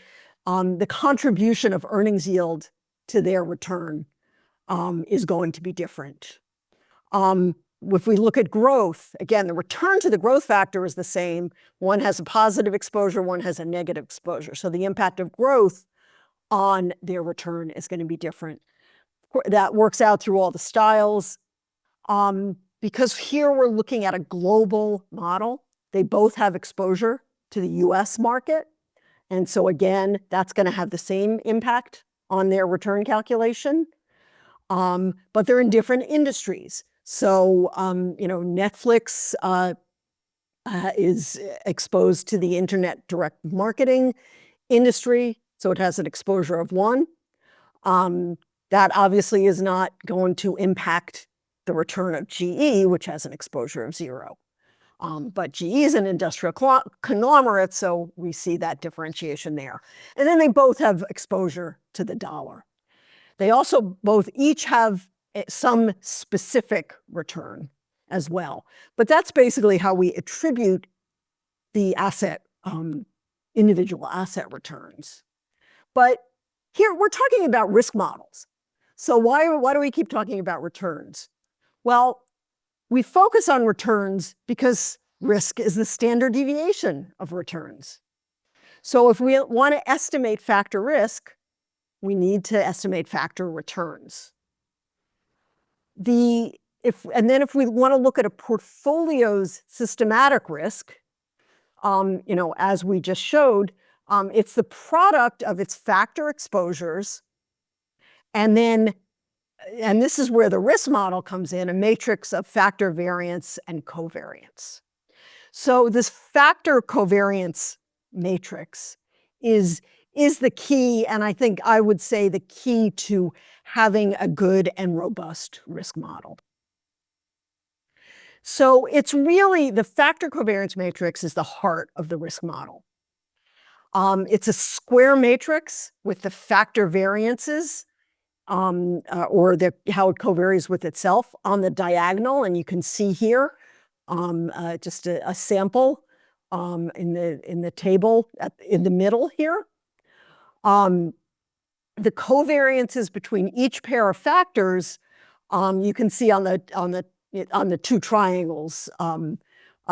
contribution of earnings yield to their return is going to be different. If we look at growth, again, the return to the growth factor is the same. One has a positive exposure, one has a negative exposure. So the impact of growth on their return is going to be different. That works out through all the styles. Because here we're looking at a global model, they both have exposure to the US market. And so again, that's going to have the same impact on their return calculation. But they're in different industries. So, Netflix is exposed to the internet direct marketing industry, so it has an exposure of 1. That obviously is not going to impact the return of GE, which has an exposure of 0. But GE is an industrial conglomerate, so we see that differentiation there. And then they both have exposure to the dollar. They also each have some specific return as well. But that's basically how we attribute the individual asset returns. But here we're talking about risk models. So why do we keep talking about returns? Well, we focus on returns because risk is the standard deviation of returns. So if we want to estimate factor risk, we need to estimate factor returns. If we want to look at a portfolio's systematic risk, as we just showed, it's the product of its factor exposures, and this is where the risk model comes in, a matrix of factor variance and covariance. So this factor covariance matrix is the key, and I think I would say the key to having a good and robust risk model. So it's really, the factor covariance matrix is the heart of the risk model. It's a square matrix with the factor variances, or how it covaries with itself on the diagonal, and you can see here just a sample in the table in the middle here. The covariances between each pair of factors, you can see on the two triangles on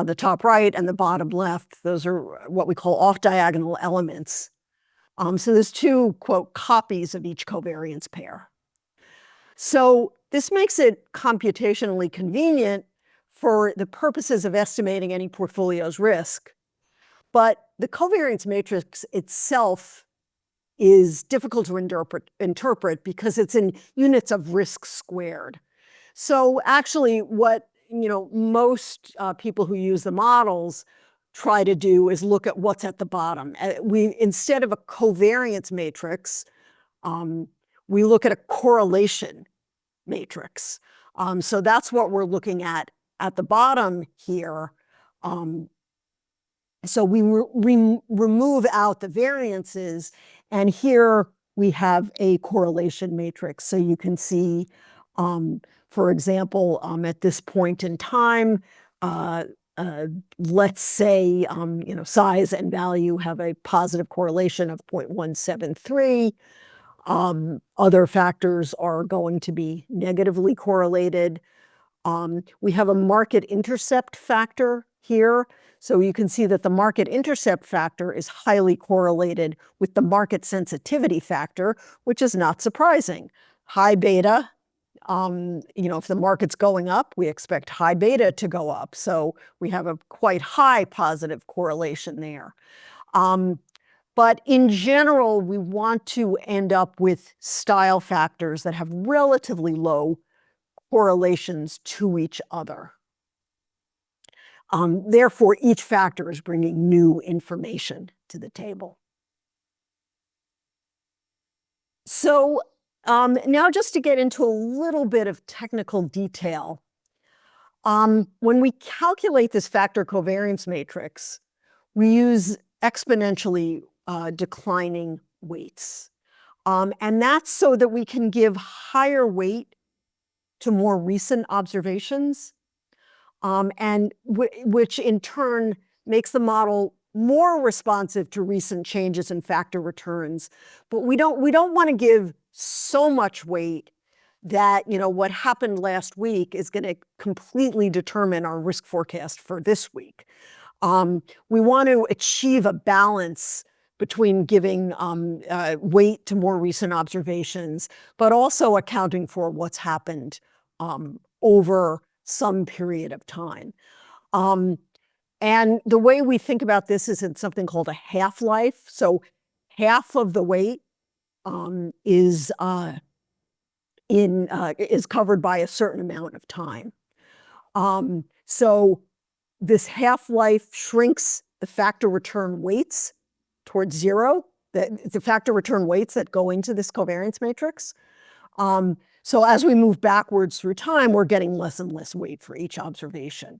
the top right and the bottom left. Those are what we call off-diagonal elements. So there's two, quote, copies of each covariance pair. So this makes it computationally convenient for the purposes of estimating any portfolio's risk. But the covariance matrix itself is difficult to interpret because it's in units of risk squared. So actually what most people who use the models try to do is look at what's at the bottom. Instead of a covariance matrix, we look at a correlation matrix. So that's what we're looking at the bottom here. So we remove out the variances, and here we have a correlation matrix. So you can see, for example, at this point in time, let's say, size and value have a positive correlation of 0.173. Other factors are going to be negatively correlated. We have a market intercept factor here. So you can see that the market intercept factor is highly correlated with the market sensitivity factor, which is not surprising. High beta, if the market's going up, we expect high beta to go up. So we have a quite high positive correlation there. But in general, we want to end up with style factors that have relatively low correlations to each other. Therefore, each factor is bringing new information to the table. So now just to get into a little bit of technical detail, when we calculate this factor covariance matrix, we use exponentially declining weights. And that's so that we can give higher weight to more recent observations, and which in turn makes the model more responsive to recent changes in factor returns. But we don't want to give so much weight that what happened last week is going to completely determine our risk forecast for this week. We want to achieve a balance between giving weight to more recent observations, but also accounting for what's happened over some period of time. And the way we think about this is in something called a half-life. So half of the weight is covered by a certain amount of time. So this half-life shrinks the factor return weights towards zero, the factor return weights that go into this covariance matrix. So as we move backwards through time, we're getting less and less weight for each observation.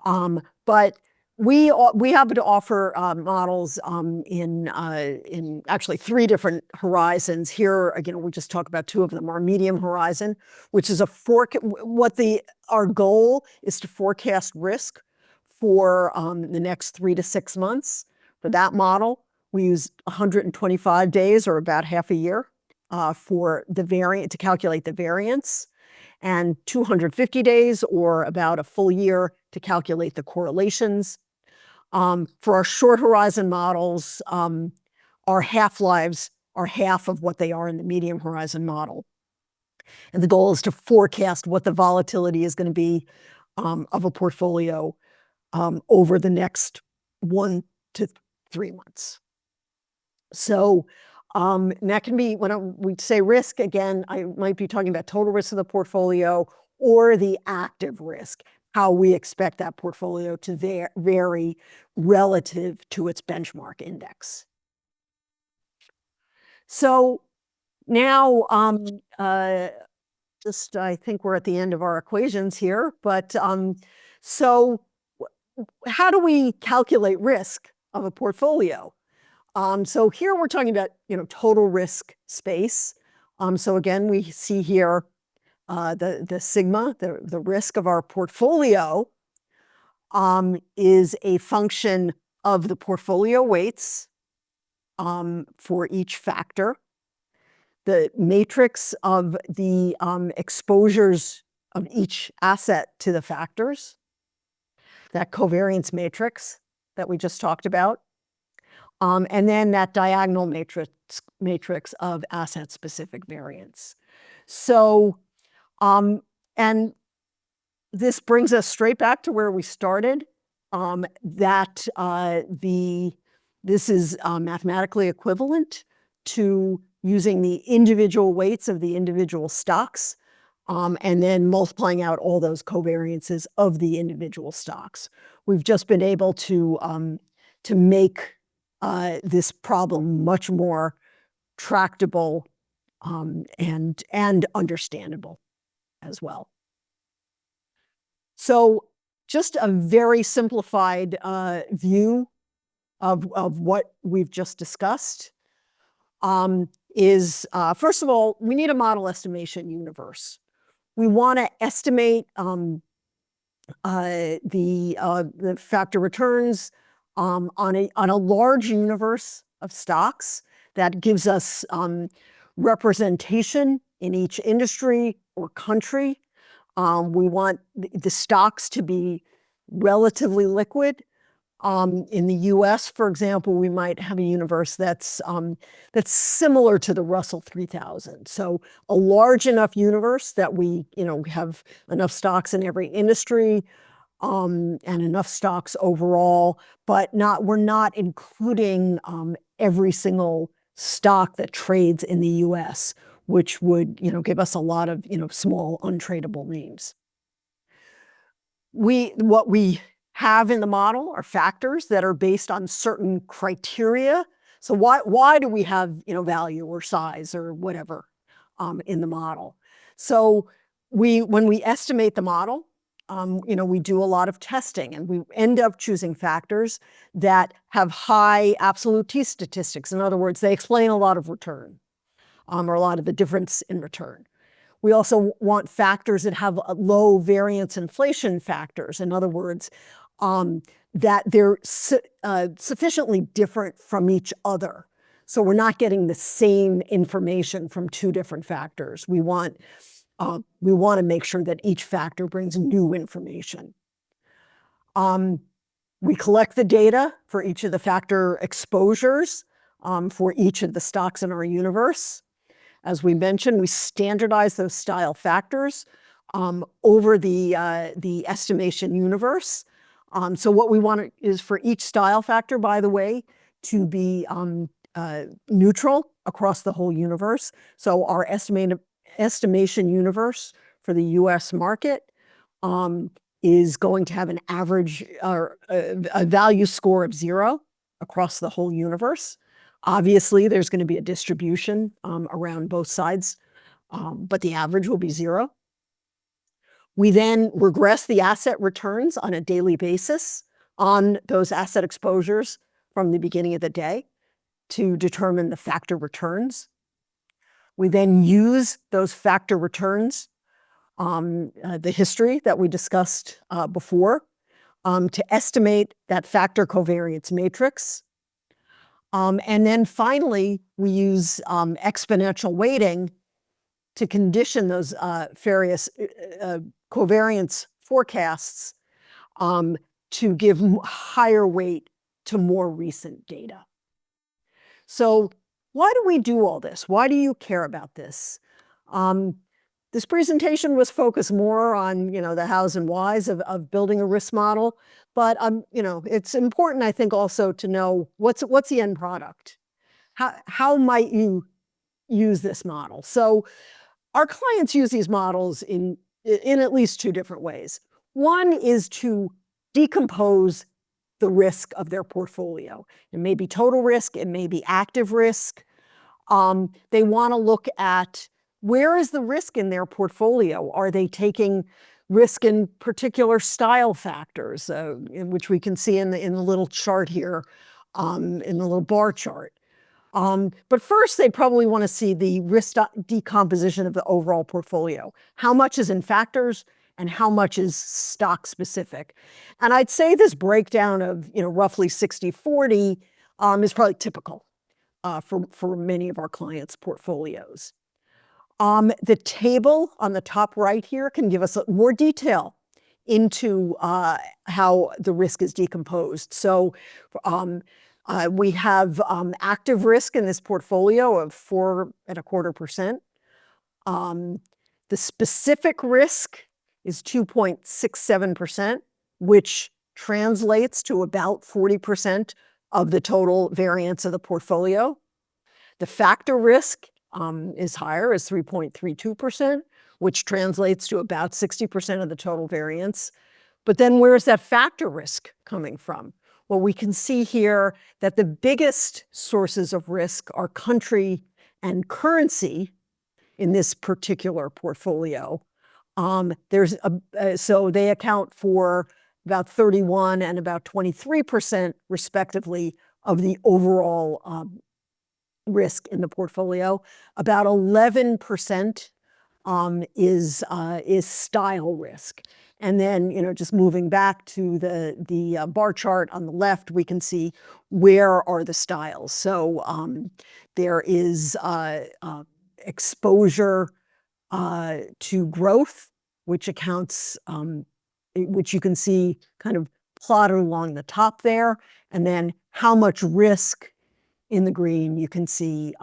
But we happen to offer models in actually 3 different horizons. Here, again, we just talk about 2 of them. Our medium horizon, which is our goal is to forecast risk for the next 3 to 6 months. For that model, we use 125 days, or about half a year, for the variant to calculate the variance, and 250 days, or about a full year, to calculate the correlations. For our short horizon models, our half-lives are half of what they are in the medium horizon model. And the goal is to forecast what the volatility is going to be of a portfolio over the next 1 to 3 months. So that can be, when we say risk, again, I might be talking about total risk of the portfolio or the active risk, how we expect that portfolio to vary relative to its benchmark index. So now, I think we're at the end of our equations here, but so how do we calculate risk of a portfolio? So here we're talking about, total risk space. So again, we see here the sigma, the risk of our portfolio. is a function of the portfolio weights for each factor, the matrix of the exposures of each asset to the factors, that covariance matrix that we just talked about, and then that diagonal matrix of asset-specific variance. So, and this brings us straight back to where we started, that this is mathematically equivalent to using the individual weights of the individual stocks, and then multiplying out all those covariances of the individual stocks. We've just been able to make this problem much more tractable and understandable as well. So just a very simplified view of what we've just discussed is, first of all, we need a model estimation universe. We want to estimate the factor returns on a large universe of stocks that gives us representation in each industry or country. We want the stocks to be relatively liquid. In the US, for example, we might have a universe that's similar to the Russell 3000. So a large enough universe that we have enough stocks in every industry and enough stocks overall, but we're not including every single stock that trades in the US, which would give us a lot of small untradeable names. What we have in the model are factors that are based on certain criteria. So why do we have value or size or whatever in the model? So when we estimate the model, we do a lot of testing, and we end up choosing factors that have high absolute t-statistics. In other words, they explain a lot of return, or a lot of the difference in return. We also want factors that have low variance inflation factors. In other words, that they're sufficiently different from each other. So we're not getting the same information from two different factors. We want to make sure that each factor brings new information. We collect the data for each of the factor exposures for each of the stocks in our universe. As we mentioned, we standardize those style factors over the estimation universe. So what we want is for each style factor, by the way, to be neutral across the whole universe. So our estimation universe for the US market is going to have an average or a value score of 0 across the whole universe. Obviously, there's going to be a distribution around both sides, but the average will be 0. We then regress the asset returns on a daily basis on those asset exposures from the beginning of the day to determine the factor returns. We then use those factor returns, the history that we discussed before, to estimate that factor covariance matrix. And then finally, we use exponential weighting to condition those various covariance forecasts to give higher weight to more recent data. So why do we do all this? Why do you care about this? This presentation was focused more on the hows and whys of building a risk model, but it's important, I think, also to know what's the end product. How might you use this model? So our clients use these models in at least 2 different ways. One is to decompose the risk of their portfolio. It may be total risk, it may be active risk. They want to look at where is the risk in their portfolio. Are they taking risk in particular style factors, which we can see in the little chart here, in the little bar chart. But first, they probably want to see the risk decomposition of the overall portfolio. How much is in factors and how much is stock specific. And I'd say this breakdown of, roughly 60-40 is probably typical for many of our clients' portfolios. The table on the top right here can give us more detail into how the risk is decomposed. So we have active risk in this portfolio of 4.25%. The specific risk is 2.67%, which translates to about 40% of the total variance of the portfolio. The factor risk is higher, is 3.32%, which translates to about 60% of the total variance. But then where's that factor risk coming from? Well, we can see here that the biggest sources of risk are country and currency in this particular portfolio. So they account for about 31 and about 23% respectively of the overall risk in the portfolio. About 11% is style risk. And then, just moving back to the bar chart on the left, we can see where are the styles. So there is exposure to growth, which accounts, which you can see kind of plotted along the top there, and then how much risk in the green you can see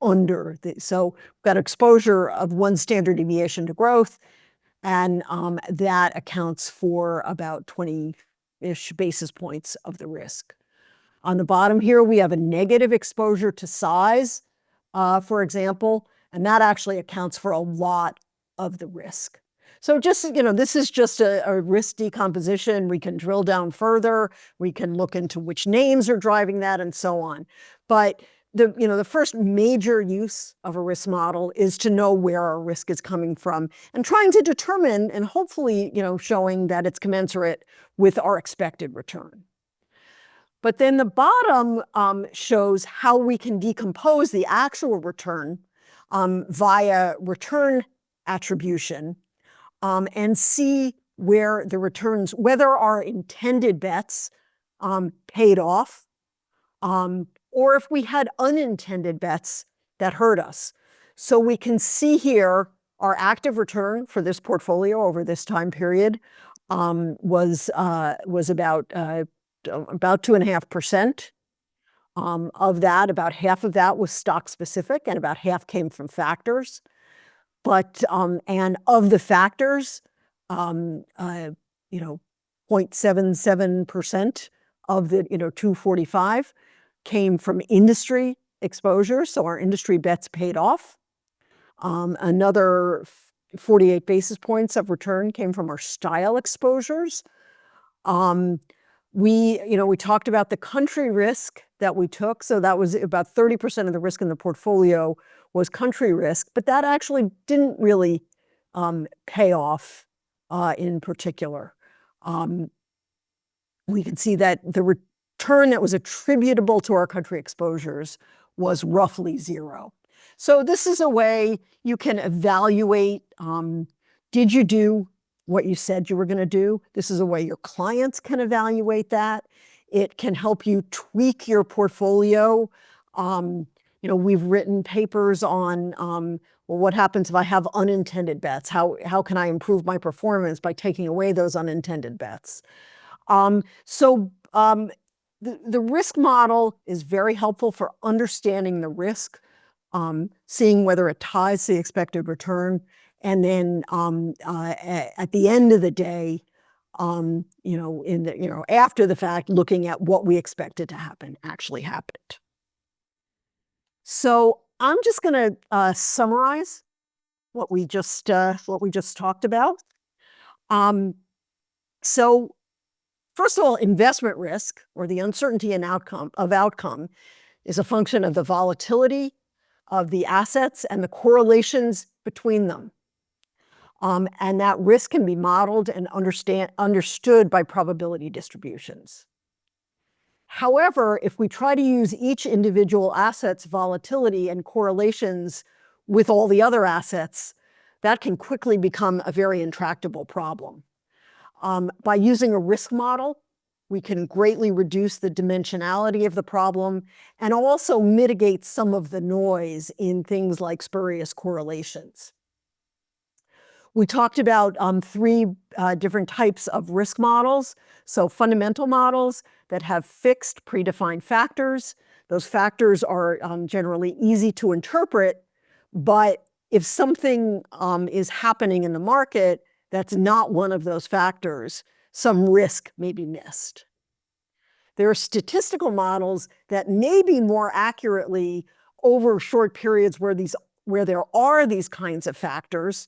under. So we've got exposure of 1 standard deviation to growth, and that accounts for about 20-ish basis points of the risk. On the bottom here, we have a negative exposure to size, for example, and that actually accounts for a lot of the risk. So just, this is just a risk decomposition. We can drill down further. We can look into which names are driving that and so on. But the first major use of a risk model is to know where our risk is coming from and trying to determine and hopefully, showing that it's commensurate with our expected return. But then the bottom shows how we can decompose the actual return via return attribution and see where the returns, whether our intended bets paid off, or if we had unintended bets that hurt us. So we can see here our active return for this portfolio over this time period was about 2.5%. Of that, about half of that was stock specific, and about half came from factors. But and of the factors, 0.77% of the 245 came from industry exposure, so our industry bets paid off. Another 48 basis points of return came from our style exposures. We talked about the country risk that we took, so that was about 30% of the risk in the portfolio was country risk, but that actually didn't really pay off in particular. We can see that the return that was attributable to our country exposures was roughly 0. So this is a way you can evaluate, did you do what you said you were going to do? This is a way your clients can evaluate that. It can help you tweak your portfolio. We've written papers on, well, what happens if I have unintended bets? How can I improve my performance by taking away those unintended bets? The risk model is very helpful for understanding the risk, seeing whether it ties to the expected return, and then at the end of the day, after the fact, looking at what we expected to happen actually happened. So I'm just going to summarize what we just talked about. So first of all, investment risk, or the uncertainty in outcome is a function of the volatility of the assets and the correlations between them. And that risk can be modeled and understood by probability distributions. However, if we try to use each individual asset's volatility and correlations with all the other assets, that can quickly become a very intractable problem. By using a risk model, we can greatly reduce the dimensionality of the problem and also mitigate some of the noise in things like spurious correlations. We talked about three different types of risk models. So fundamental models that have fixed predefined factors. Those factors are generally easy to interpret, but if something is happening in the market that's not one of those factors, some risk may be missed. There are statistical models that maybe more accurately over short periods where there are these kinds of factors,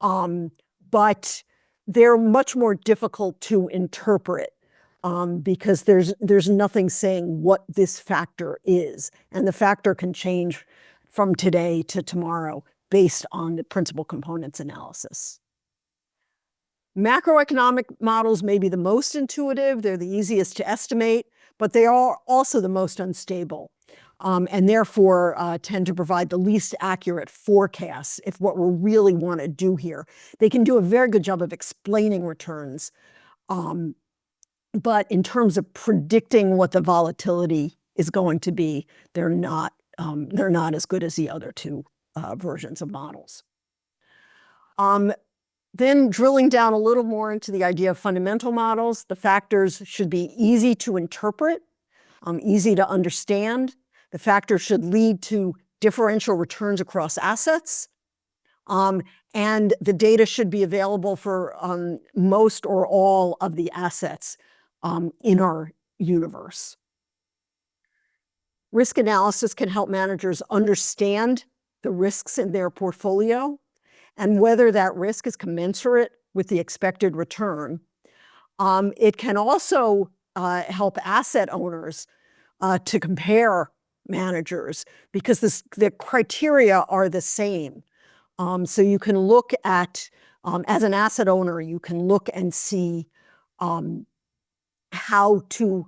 but they're much more difficult to interpret because there's nothing saying what this factor is, and the factor can change from today to tomorrow based on the principal components analysis. Macroeconomic models may be the most intuitive, they're the easiest to estimate, but they are also the most unstable, and therefore tend to provide the least accurate forecasts if what we really want to do here. They can do a very good job of explaining returns, but in terms of predicting what the volatility is going to be, they're not as good as the other two versions of models. Then drilling down a little more into the idea of fundamental models, the factors should be easy to interpret, easy to understand. The factors should lead to differential returns across assets, and the data should be available for most or all of the assets in our universe. Risk analysis can help managers understand the risks in their portfolio and whether that risk is commensurate with the expected return. It can also help asset owners to compare managers because the criteria are the same. So you can look at, as an asset owner, you can look and see how two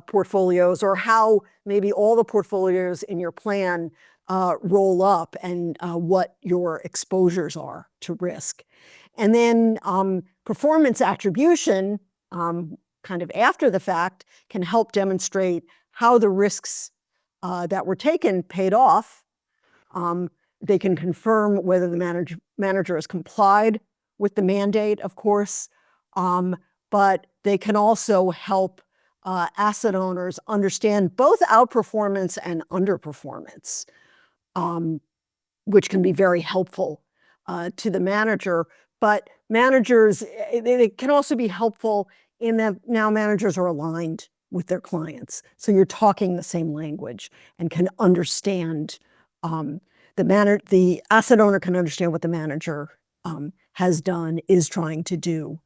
portfolios or how maybe all the portfolios in your plan roll up and what your exposures are to risk. And then performance attribution, kind of after the fact, can help demonstrate how the risks that were taken paid off. They can confirm whether the manager has complied with the mandate, of course, but they can also help asset owners understand both outperformance and underperformance, which can be very helpful to the manager. But managers, it can also be helpful in that now managers are aligned with their clients. So you're talking the same language and can understand, the asset owner can understand what the manager has done, is trying to do,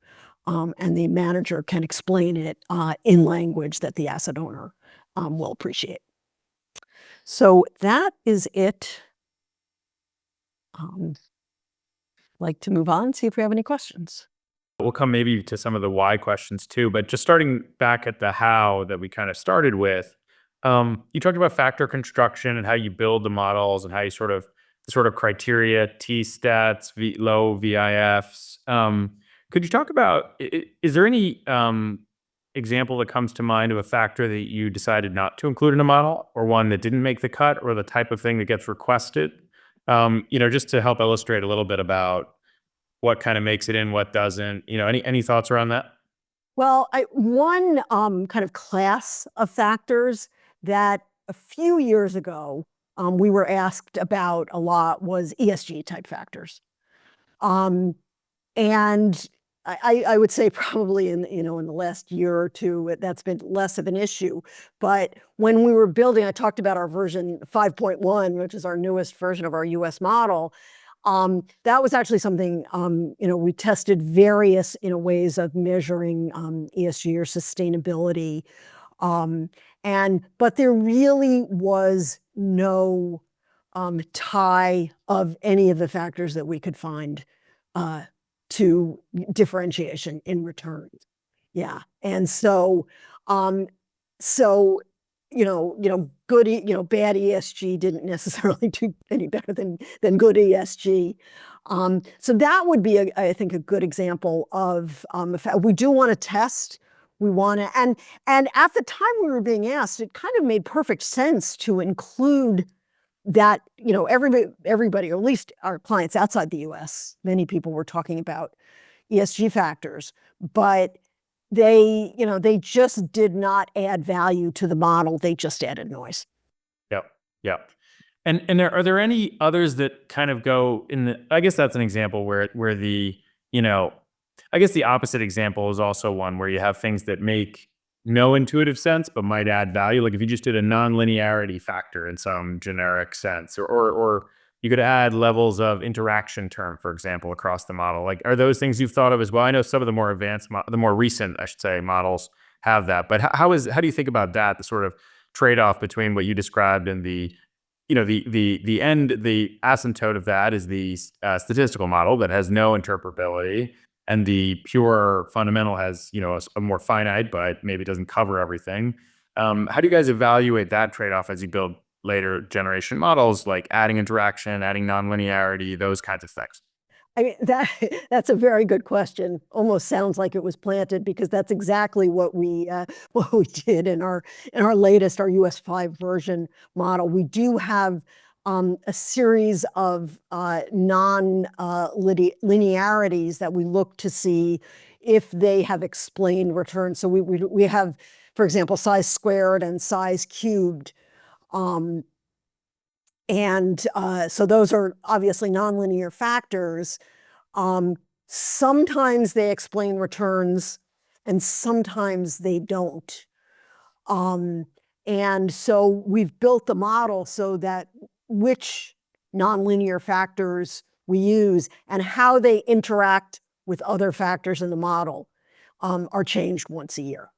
and the manager can explain it in language that the asset owner will appreciate. So that is it. Like to move on, see if we have any questions. We'll come maybe to some of the why questions too, but just starting back at the how that we kind of started with, you talked about factor construction and how you build the models and how you sort of criteria, T-stats, low VIFs. Could you talk about, is there any example that comes to mind of a factor that you decided not to include in a model, or one that didn't make the cut, or the type of thing that gets requested? Just to help illustrate a little bit about what kind of makes it in, what doesn't, any thoughts around that? Well, one kind of class of factors that a few years ago we were asked about a lot was ESG type factors. And I would say probably in the last year or two, that's been less of an issue. But when we were building, I talked about our version 5.1, which is our newest version of our US model. That was actually something, we tested various ways of measuring ESG or sustainability. But there really was no tie of any of the factors that we could find to differentiation in returns. Yeah. And so, good, bad ESG didn't necessarily do any better than good ESG. So that would be, I think, a good example of we do want to test. We want to, and at the time we were being asked, it kind of made perfect sense to include that, everybody, or at least our clients outside the U.S., many people were talking about ESG factors, but they just did not add value to the model. They just added noise. Yep. Yep. And are there any others that kind of go in the, I guess that's an example where the, I guess the opposite example is also one where you have things that make no intuitive sense, but might add value. Like if you just did a nonlinearity factor in some generic sense, or you could add levels of interaction term, for example, across the model. Like, are those things you've thought of as well? I know some of the more advanced, the more recent, I should say, models have that. But how do you think about that? The sort of trade-off between what you described and the asymptote of that is the statistical model that has no interpretability, and the pure fundamental has, a more finite, but maybe doesn't cover everything. How do you guys evaluate that trade-off as you build later generation models, like adding interaction, adding nonlinearity, those kinds of things? I mean, that's a very good question. Almost sounds like it was planted, because that's exactly what we did in our latest, our US5 version model. We do have a series of non-linearities that we look to see if they have explained returns. So we have, for example, size squared and size cubed. So those are obviously nonlinear factors. Sometimes they explain returns and sometimes they don't. And so we've built the model so that which nonlinear factors we use and how they interact with other factors in the model are changed once a year.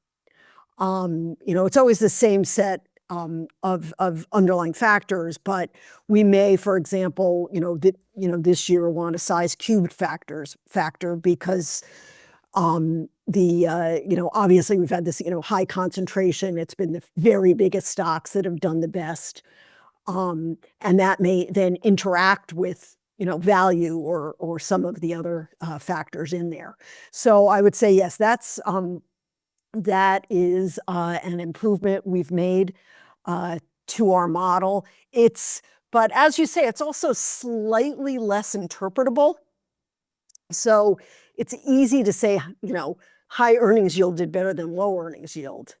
It's always the same set of underlying factors, but we may, for example, this year want a size cubed factor because obviously we've had this high concentration. It's been the very biggest stocks that have done the best, and that may then interact with value or some of the other factors in there. So I would say yes, that is an improvement we've made to our model. But as you say, it's also slightly less interpretable. So it's easy to say, high earnings yield did better than low earnings yield.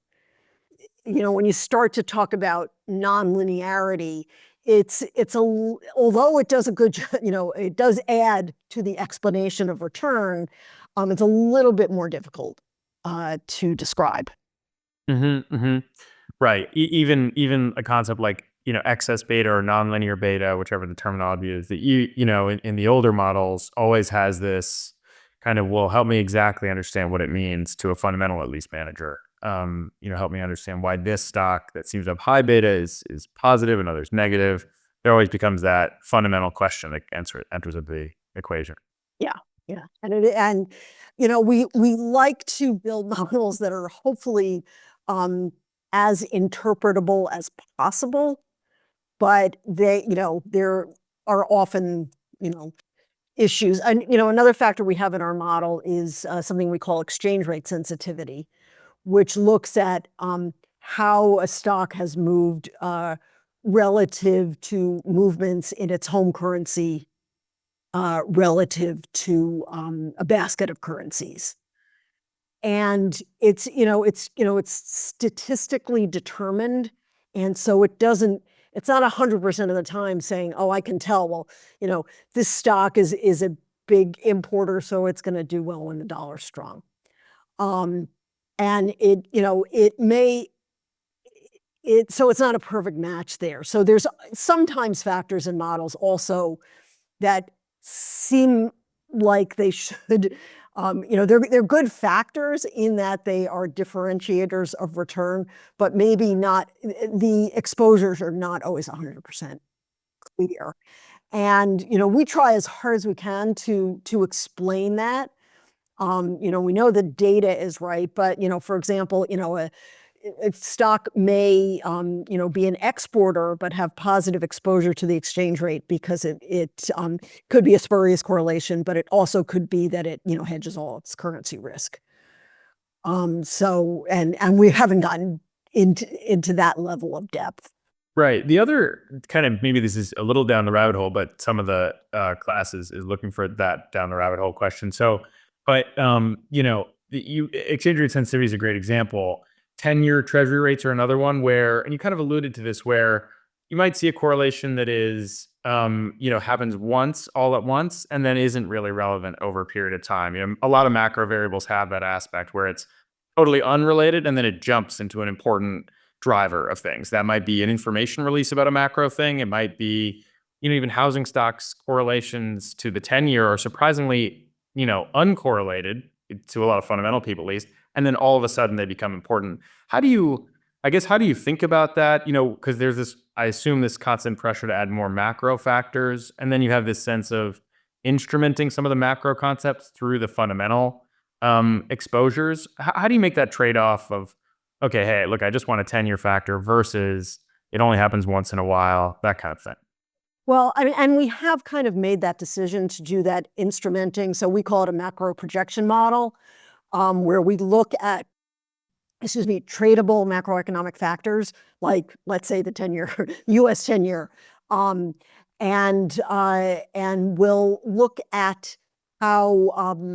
When you start to talk about nonlinearity, although it does a good job, it does add to the explanation of return, it's a little bit more difficult to describe. Mm-hmm, mm-hmm. Right. Even a concept like, excess beta or nonlinear beta, whichever the terminology is, that in the older models always has this kind of, well, help me exactly understand what it means to a fundamental, at least, manager. Help me understand why this stock that seems to have high beta is positive and others negative. There always becomes that fundamental question that enters into the equation. Yeah. And we like to build models that are hopefully as interpretable as possible, but there are often issues. And another factor we have in our model is something we call exchange rate sensitivity, which looks at how a stock has moved relative to movements in its home currency relative to a basket of currencies. And it's statistically determined. And so it's not 100% of the time saying, oh, I can tell, well, this stock is a big importer, so it's going to do well when the dollar's strong. And so it's not a perfect match there. So there's sometimes factors in models also that seem like they should, they're good factors in that they are differentiators of return, but maybe not, the exposures are not always 100% clear. And, we try as hard as we can to explain that. We know the data is right, but, for example, stock may, be an exporter, but have positive exposure to the exchange rate because it could be a spurious correlation, but it also could be that it, hedges all its currency risk. So, and we haven't gotten into that level of depth. Right. The other kind of, maybe this is a little down the rabbit hole, but some of the classes is looking for that down the rabbit hole question. So, but exchange rate sensitivity is a great example. 10-year treasury rates are another one where, and you kind of alluded to this, where you might see a correlation that is, happens once, all at once, and then isn't really relevant over a period of time. A lot of macro variables have that aspect where it's totally unrelated, and then it jumps into an important driver of things. That might be an information release about a macro thing. It might be, even housing stocks correlations to the 10-year are surprisingly, uncorrelated to a lot of fundamental people, at least. And then all of a sudden they become important. How do you think about that? Because there's this, I assume, this constant pressure to add more macro factors. And then you have this sense of instrumenting some of the macro concepts through the fundamental exposures. How do you make that trade-off of, okay, hey, look, I just want a 10-year factor versus it only happens once in a while, that kind of thing? Well, I mean, and we have kind of made that decision to do that instrumenting. So we call it a macro projection model, where we look at, tradable macroeconomic factors, like, let's say, the 10-year, US 10-year. And we'll look at how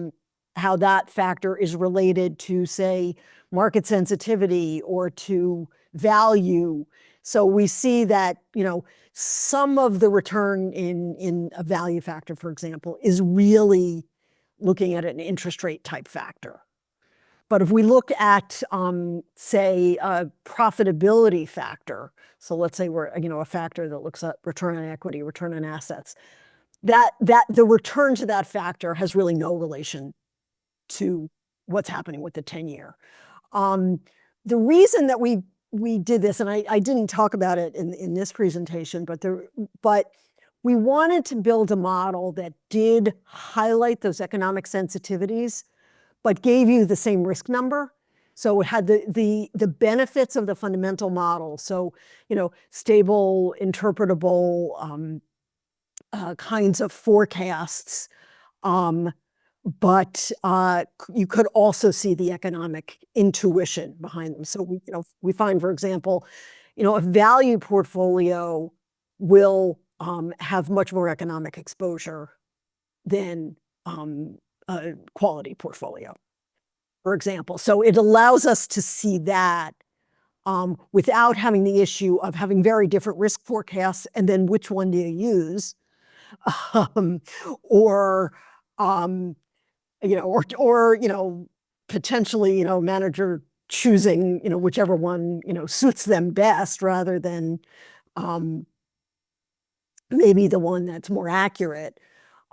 that factor is related to, say, market sensitivity or to value. So we see that, some of the return in a value factor, for example, is really looking at an interest rate type factor. But if we look at, say, a profitability factor, so let's say we're, a factor that looks at return on equity, return on assets, that the return to that factor has really no relation to what's happening with the 10-year. The reason that we did this, and I didn't talk about it in this presentation, but we wanted to build a model that did highlight those economic sensitivities, but gave you the same risk number. So it had the benefits of the fundamental model. So, stable, interpretable kinds of forecasts. But you could also see the economic intuition behind them. So we find, for example, a value portfolio will have much more economic exposure than a quality portfolio, for example. So it allows us to see that without having the issue of having very different risk forecasts and then which one do you use, or potentially, manager choosing, whichever one, suits them best rather than maybe the one that's more accurate.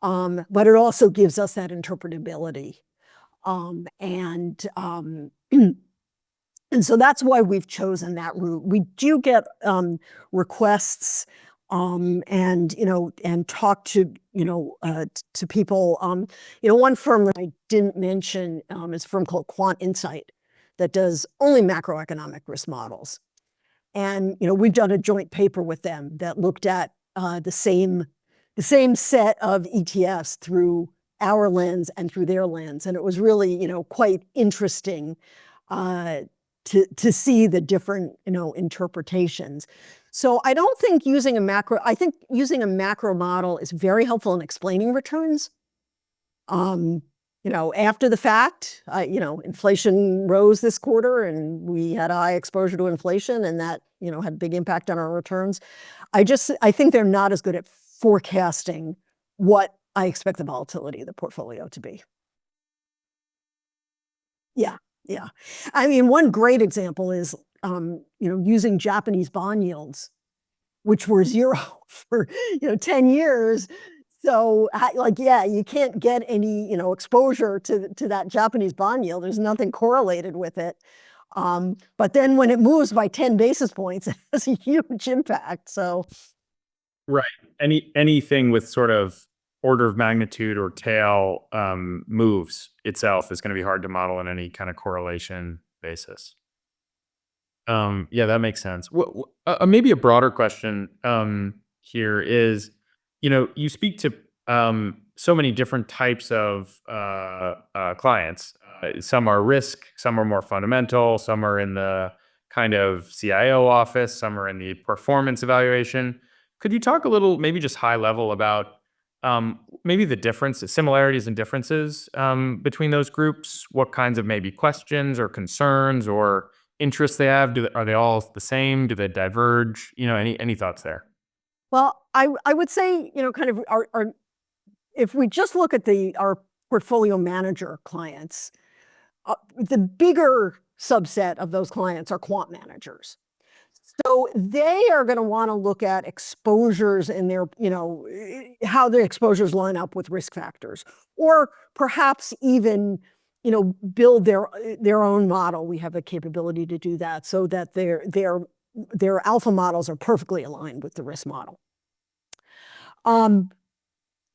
But it also gives us that interpretability. And so that's why we've chosen that route. We do get requests and talk to people. One firm that I didn't mention is a firm called Quant Insight that does only macroeconomic risk models. And we've done a joint paper with them that looked at the same set of ETFs through our lens and through their lens, and it was really quite interesting to see the different interpretations. So I don't think using a macro, I think using a macro model is very helpful in explaining returns. After the fact, inflation rose this quarter and we had a high exposure to inflation, and that, had a big impact on our returns. I think they're not as good at forecasting what I expect the volatility of the portfolio to be. Yeah. I mean, one great example is, using Japanese bond yields, which were zero for, 10 years. So you can't get any, exposure to that Japanese bond yield. There's nothing correlated with it. But then when it moves by 10 basis points, it has a huge impact. So. Right. Anything with sort of order of magnitude or tail moves itself is going to be hard to model on any kind of correlation basis. Yeah, that makes sense. Maybe a broader question here is, you speak to so many different types of clients. Some are risk, some are more fundamental, some are in the kind of CIO office, some are in the performance evaluation. Could you talk a little, maybe just high level about maybe the similarities and differences between those groups? What kinds of maybe questions or concerns or interests they have? Are they all the same? Do they diverge? Any thoughts there? Well, I would say, kind of our if we just look at our portfolio manager clients, the bigger subset of those clients are quant managers. So they are going to want to look at exposures in their, how the exposures line up with risk factors, or perhaps even, build their own model. We have the capability to do that so that their alpha models are perfectly aligned with the risk model.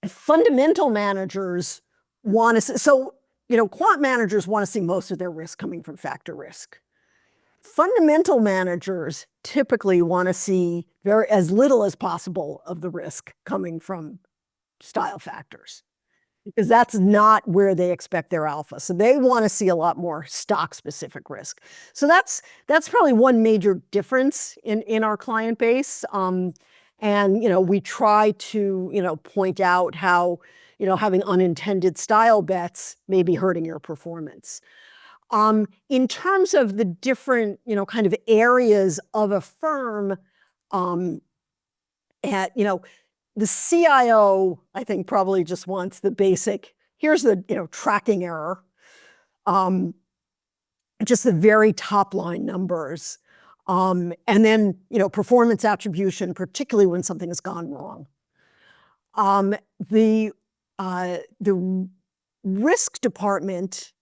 Fundamental managers want to, quant managers want to see most of their risk coming from factor risk. Fundamental managers typically want to see as little as possible of the risk coming from style factors, because that's not where they expect their alpha. So they want to see a lot more stock-specific risk. So that's probably one major difference in our client base. And we try to point out how having unintended style bets may be hurting your performance. In terms of the different, kind of areas of a firm, the CIO, I think, probably just wants the basic, here's the, tracking error, just the very top line numbers, and then, performance attribution, particularly when something has gone wrong. The risk department,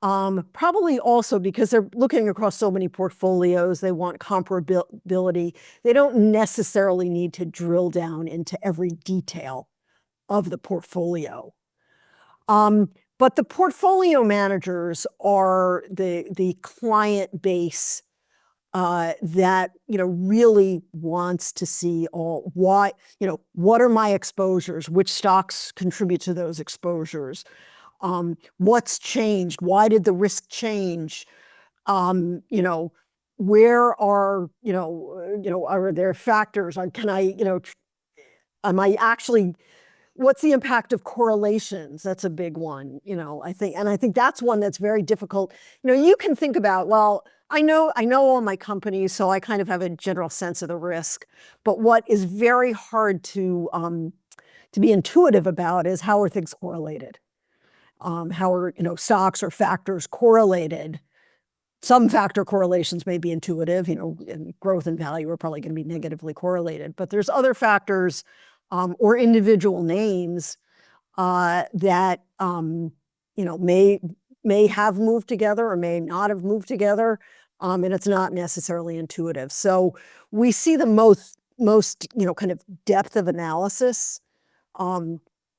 probably also because they're looking across so many portfolios, they want comparability. They don't necessarily need to drill down into every detail of the portfolio. But the portfolio managers are the client base that really wants to see what are my exposures, which stocks contribute to those exposures. What's changed? Why did the risk change? Where are are there factors? Can I am I actually? What's the impact of correlations? That's a big one. I think that's one that's very difficult. You can think about, well, I know all my companies, so I kind of have a general sense of the risk. But what is very hard to be intuitive about is how are things correlated. How are stocks or factors correlated? Some factor correlations may be intuitive, and growth and value are probably going to be negatively correlated. But there's other factors or individual names that may have moved together or may not have moved together, and it's not necessarily intuitive. So we see the most kind of depth of analysis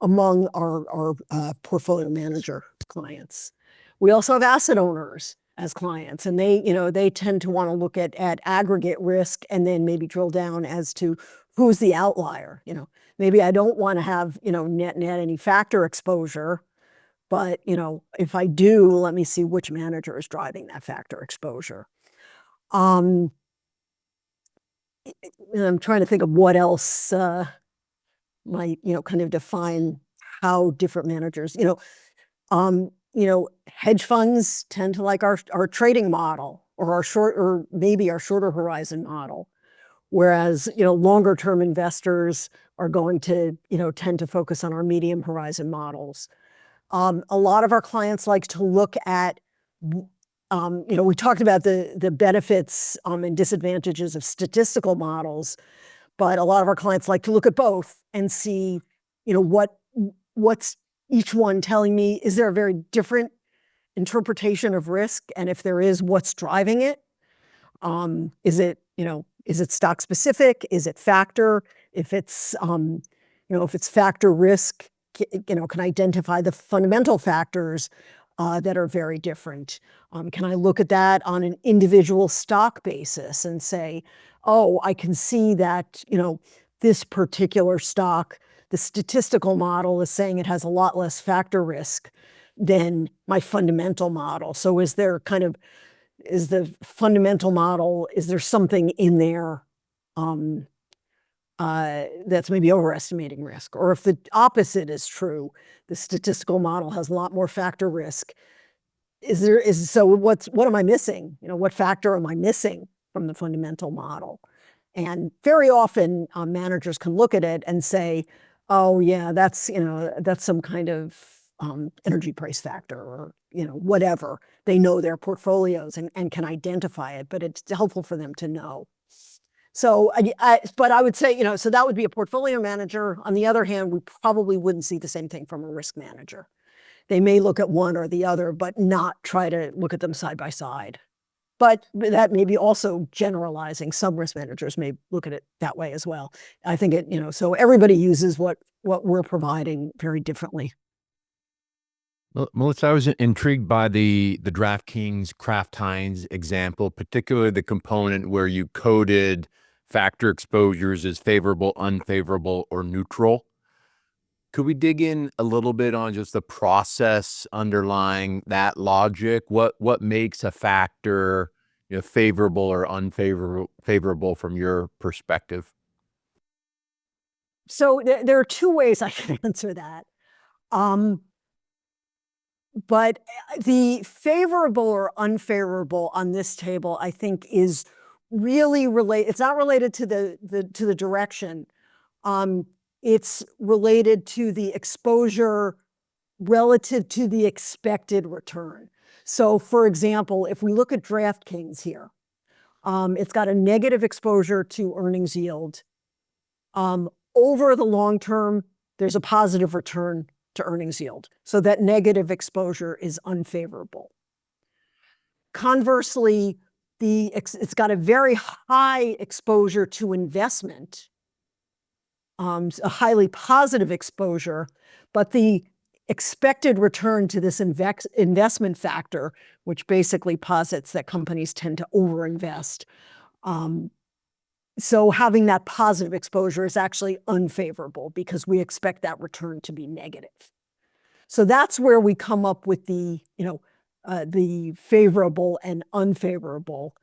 among our portfolio manager clients. We also have asset owners as clients, and they tend to want to look at aggregate risk and then maybe drill down as to who's the outlier. Maybe I don't want to have net any factor exposure, but if I do, let me see which manager is driving that factor exposure. I'm trying to think of what else might kind of define how different managers, hedge funds tend to like our trading model or maybe our shorter horizon model, whereas longer term investors are going to tend to focus on our medium horizon models. A lot of our clients like to look at we talked about the benefits and disadvantages of statistical models. But a lot of our clients like to look at both and see, what's each one telling me? Is there a very different interpretation of risk? And if there is, what's driving it? Is it stock specific? Is it factor? If it's factor risk, can identify the fundamental factors. that are very different? Can I look at that on an individual stock basis and say, oh, I can see that, this particular stock, the statistical model is saying it has a lot less factor risk than my fundamental model. So is the fundamental model, is there something in there that's maybe overestimating risk? Or if the opposite is true, the statistical model has a lot more factor risk. So what am I missing? What factor am I missing from the fundamental model? And very often managers can look at it and say, oh yeah, that's some kind of energy price factor or whatever. They know their portfolios and can identify it, but it's helpful for them to know. So but I would say, so that would be a portfolio manager. On the other hand, we probably wouldn't see the same thing from a risk manager. They may look at one or the other, but not try to look at them side by side. But that may be also generalizing. Some risk managers may look at it that way as well. I think so everybody uses what we're providing very differently. Well, Melissa, I was intrigued by the DraftKings Kraft Heinz example, particularly the component where you coded factor exposures as favorable, unfavorable, or neutral. Could we dig in a little bit on just the process underlying that logic? What makes a factor favorable or unfavorable from your perspective? So there are two ways I can answer that. But the favorable or unfavorable on this table, I think, is really related. It's not related to the direction. It's related to the exposure relative to the expected return. So, for example, if we look at DraftKings here, it's got a negative exposure to earnings yield. Over the long term, there's a positive return to earnings yield. So that negative exposure is unfavorable. Conversely, it's got a very high exposure to investment, a highly positive exposure, but the expected return to this investment factor, which basically posits that companies tend to overinvest. So having that positive exposure is actually unfavorable because we expect that return to be negative. So that's where we come up with the favorable and unfavorable.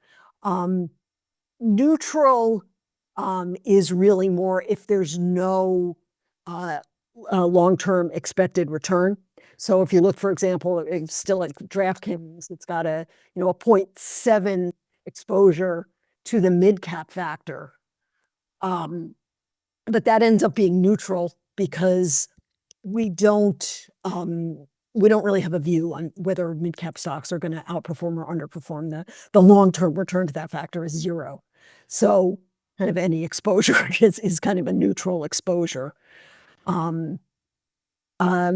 Neutral is really more if there's no long-term expected return. So if you look, for example, still at DraftKings, it's got a 0.7 exposure to the mid-cap factor. But that ends up being neutral because we don't really have a view on whether mid-cap stocks are going to outperform or underperform. The long-term return to that factor is zero. So kind of any exposure is kind of a neutral exposure. I'm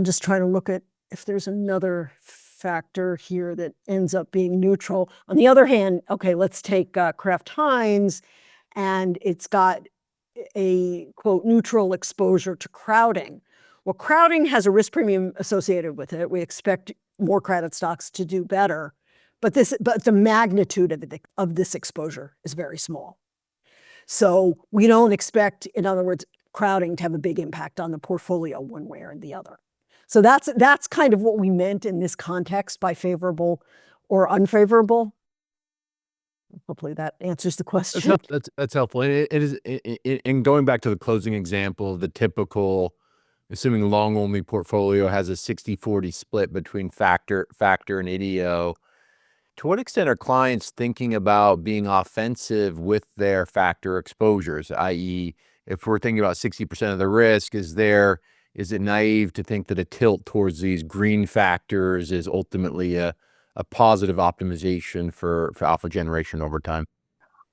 just trying to look at if there's another factor here that ends up being neutral. On the other hand, okay, let's take Kraft Heinz, and it's got a, quote, neutral exposure to crowding. Well, crowding has a risk premium associated with it. We expect more crowded stocks to do better, but the magnitude of this exposure is very small. So we don't expect, in other words, crowding to have a big impact on the portfolio one way or the other. So that's kind of what we meant in this context by favorable or unfavorable. Hopefully that answers the question. That's helpful. And it is, and going back to the closing example, the typical, assuming long-only portfolio has a 60-40 split between factor and IDEO, to what extent are clients thinking about being offensive with their factor exposures? I.e., if we're thinking about 60% of the risk, is it naive to think that a tilt towards these green factors is ultimately a positive optimization for alpha generation over time?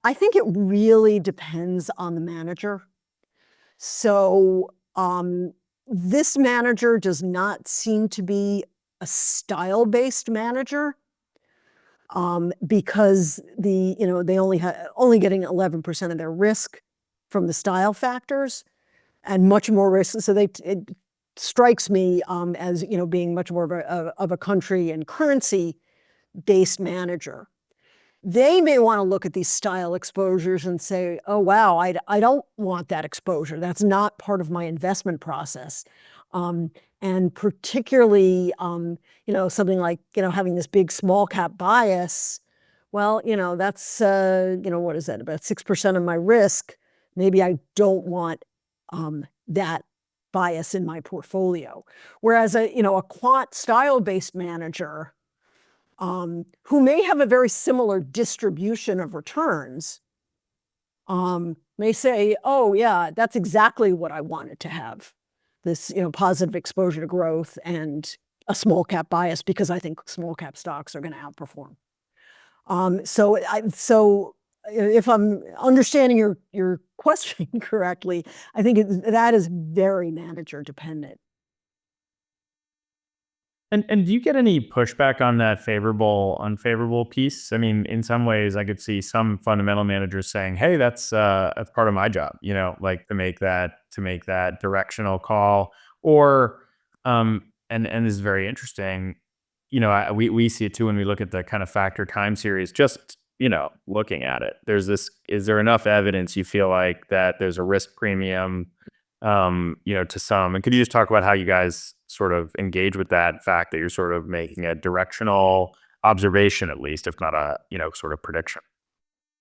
I think it really depends on the manager. So this manager does not seem to be a style-based manager because they only getting 11% of their risk from the style factors and much more risk. So strikes me as being much more of a country and currency based manager. They may want to look at these style exposures and say, oh, wow, I don't want that exposure. That's not part of my investment process. And particularly, something like, having this big small cap bias, well, that's, what is that, about 6% of my risk. Maybe I don't want that bias in my portfolio. Whereas a quant style-based manager, who may have a very similar distribution of returns, may say, oh yeah, that's exactly what I wanted to have. This, positive exposure to growth and a small cap bias because I think small cap stocks are going to outperform. So if I'm understanding your question correctly, I think that is very manager dependent. And do you get any pushback on that favorable, unfavorable piece? I mean, in some ways, I could see some fundamental managers saying, "Hey, that's part of my job," like to make that directional call. Or, and this is very interesting. We see it too when we look at the kind of factor time series. Just looking at it, is there enough evidence you feel like that there's a risk premium, to some? And could you just talk about how you guys sort of engage with that fact that you're sort of making a directional observation, at least, if not a, sort of prediction?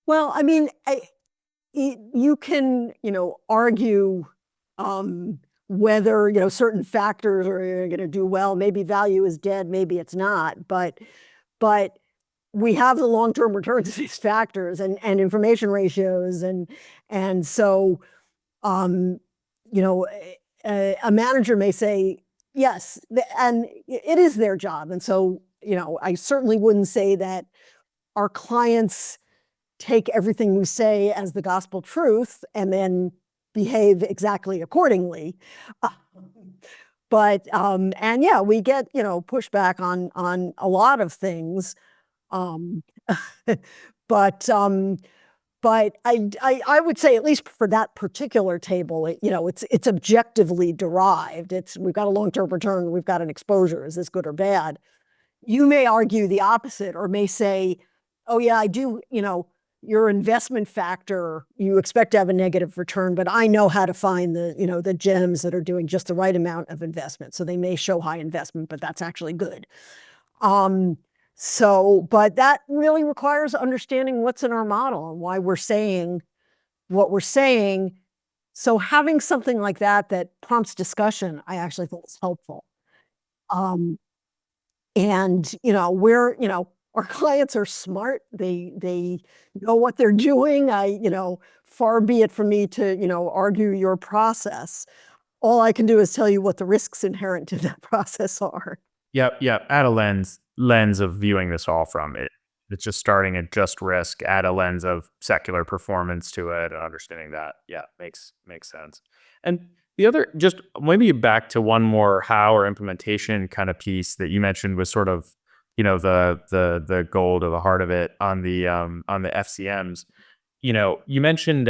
Well, I mean, you can, argue whether, certain factors are going to do well. Maybe value is dead, maybe it's not. But we have the long-term returns of these factors and information ratios. And so, a manager may say, yes, and it is their job. And so, I certainly wouldn't say that our clients take everything we say as the gospel truth and then behave exactly accordingly. But, and yeah, we get, pushback on a lot of things. But I would say, at least for that particular table, it's objectively derived. We've got a long-term return, we've got an exposure. Is this good or bad? You may argue the opposite, or may say, oh yeah, I do, your investment factor, you expect to have a negative return, but I know how to find the gems that are doing just the right amount of investment. So they may show high investment, but that's actually good. But that really requires understanding what's in our model and why we're saying what we're saying. So having something like that prompts discussion, I actually think is helpful. And, our clients are smart. They know what they're doing. Far be it from me to, argue your process. All I can do is tell you what the risks inherent to that process are. Yep. Add a lens of viewing this all from it. It's just starting at just risk, add a lens of secular performance to it and understanding that. Yeah, makes sense. And the other, just maybe back to one more how or implementation kind of piece that you mentioned was sort of, the gold or the heart of it on the FCMs. You mentioned,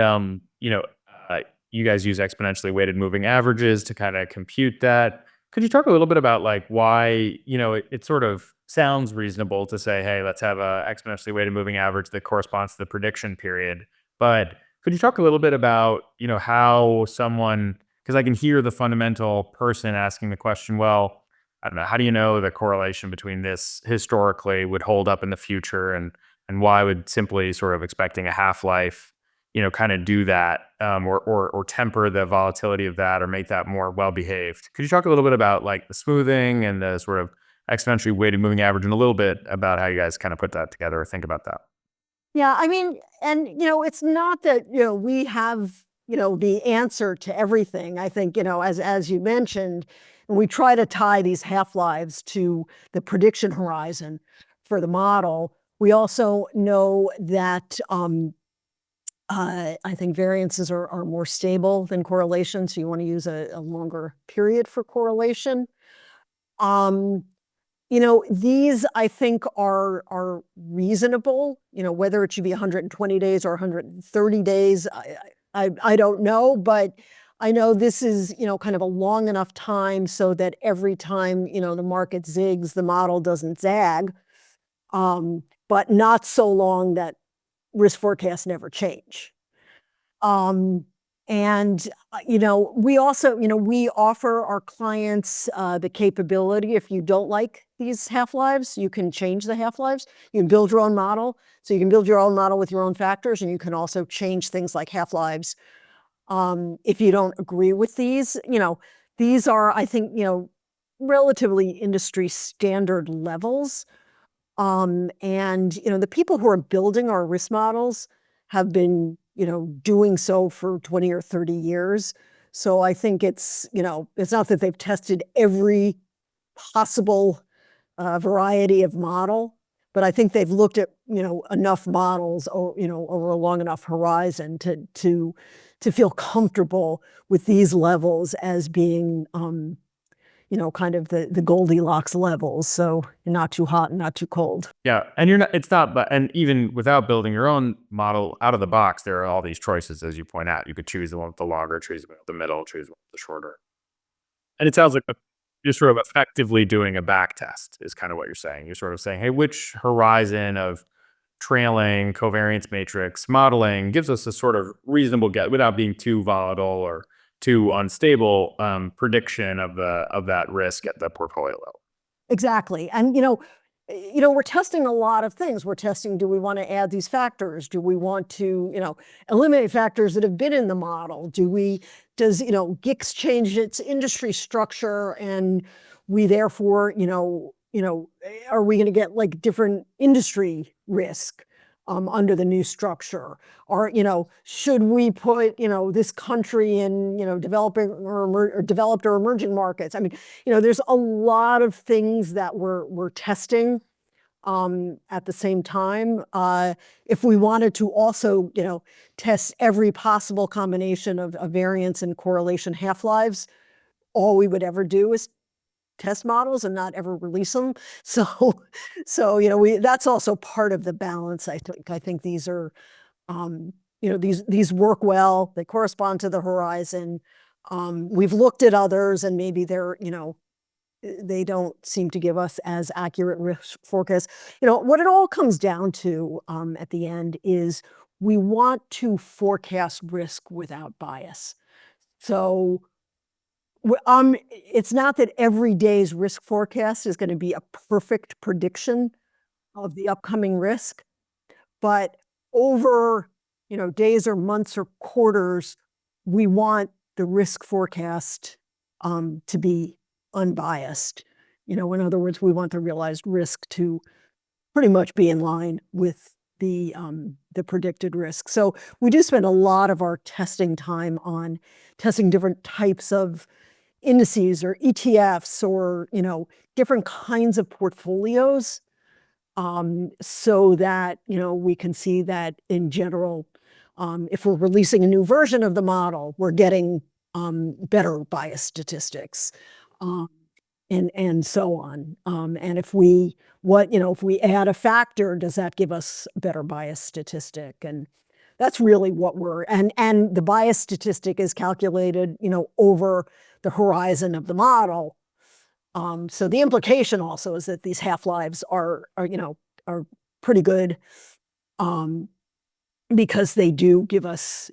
you guys use exponentially weighted moving averages to kind of compute that. Could you talk a little bit about like why, it sort of sounds reasonable to say, hey, let's have a exponentially weighted moving average that corresponds to the prediction period. But could you talk a little bit about, how someone, because I can hear the fundamental person asking the question, well, I don't know, how do you know the correlation between this historically would hold up in the future, and why would simply sort of expecting a half-life, kind of do that, or temper the volatility of that, or make that more well-behaved? Could you talk a little bit about like the smoothing and the sort of exponentially weighted moving average, and a little bit about how you guys kind of put that together or think about that? Yeah, I mean, and it's not that we have the answer to everything. I think as you mentioned, we try to tie these half-lives to the prediction horizon for the model. We also know that I think variances are more stable than correlation, so you want to use a longer period for correlation. These I think are reasonable. Whether it should be 120 days or 130 days, I don't know, but I know this is, kind of a long enough time so that every time, the market zigs, the model doesn't zag, but not so long that risk forecasts never change. And, we also, we offer our clients the capability, if you don't like these half-lives, you can change the half-lives. You can build your own model. So you can build your own model with your own factors, and you can also change things like half-lives. If you don't agree with these, these are, I think, relatively industry standard levels. And, the people who are building our risk models have been, doing so for 20 or 30 years. So I think it's not that they've tested every possible variety of model, but I think they've looked at, enough models or, over a long enough horizon to feel comfortable with these levels as being, kind of the Goldilocks levels. So not too hot and not too cold. Yeah, and and even without building your own model out of the box, there are all these choices, as you point out. You could choose the one with the longer, choose the one with the middle, choose the one with the shorter. And it sounds like you're sort of effectively doing a back test is kind of what you're saying. You're sort of saying, hey, which horizon of trailing covariance matrix modeling gives us a sort of reasonable get without being too volatile or too unstable prediction of that risk at the portfolio level. Exactly. And, we're testing a lot of things. We're testing, do we want to add these factors? Do we want to, eliminate factors that have been in the model? Does, GICS change its industry structure, and we therefore, are we going to get like different industry risk under the new structure? Or, should we put, this country in, developing or developed or emerging markets? I mean, there's a lot of things that we're testing at the same time. If we wanted to also, test every possible combination of variance and correlation half-lives, all we would ever do is test models and not ever release them. So, that's also part of the balance. I think these are, these work well. They correspond to the horizon. We've looked at others, and maybe they're, they don't seem to give us as accurate risk forecasts. What it all comes down to at the end is we want to forecast risk without bias. So it's not that every day's risk forecast is going to be a perfect prediction of the upcoming risk, but over, days or months or quarters, we want the risk forecast to be unbiased. In other words, we want the realized risk to pretty much be in line with the predicted risk. So we do spend a lot of our testing time on testing different types of indices or ETFs or, different kinds of portfolios, so that, we can see that in general, if we're releasing a new version of the model, we're getting better bias statistics, and so on. And if we add a factor, does that give us a better bias statistic? And that's really what and the bias statistic is calculated, over the horizon of the model. So the implication also is that these half-lives are pretty good, because they do give us,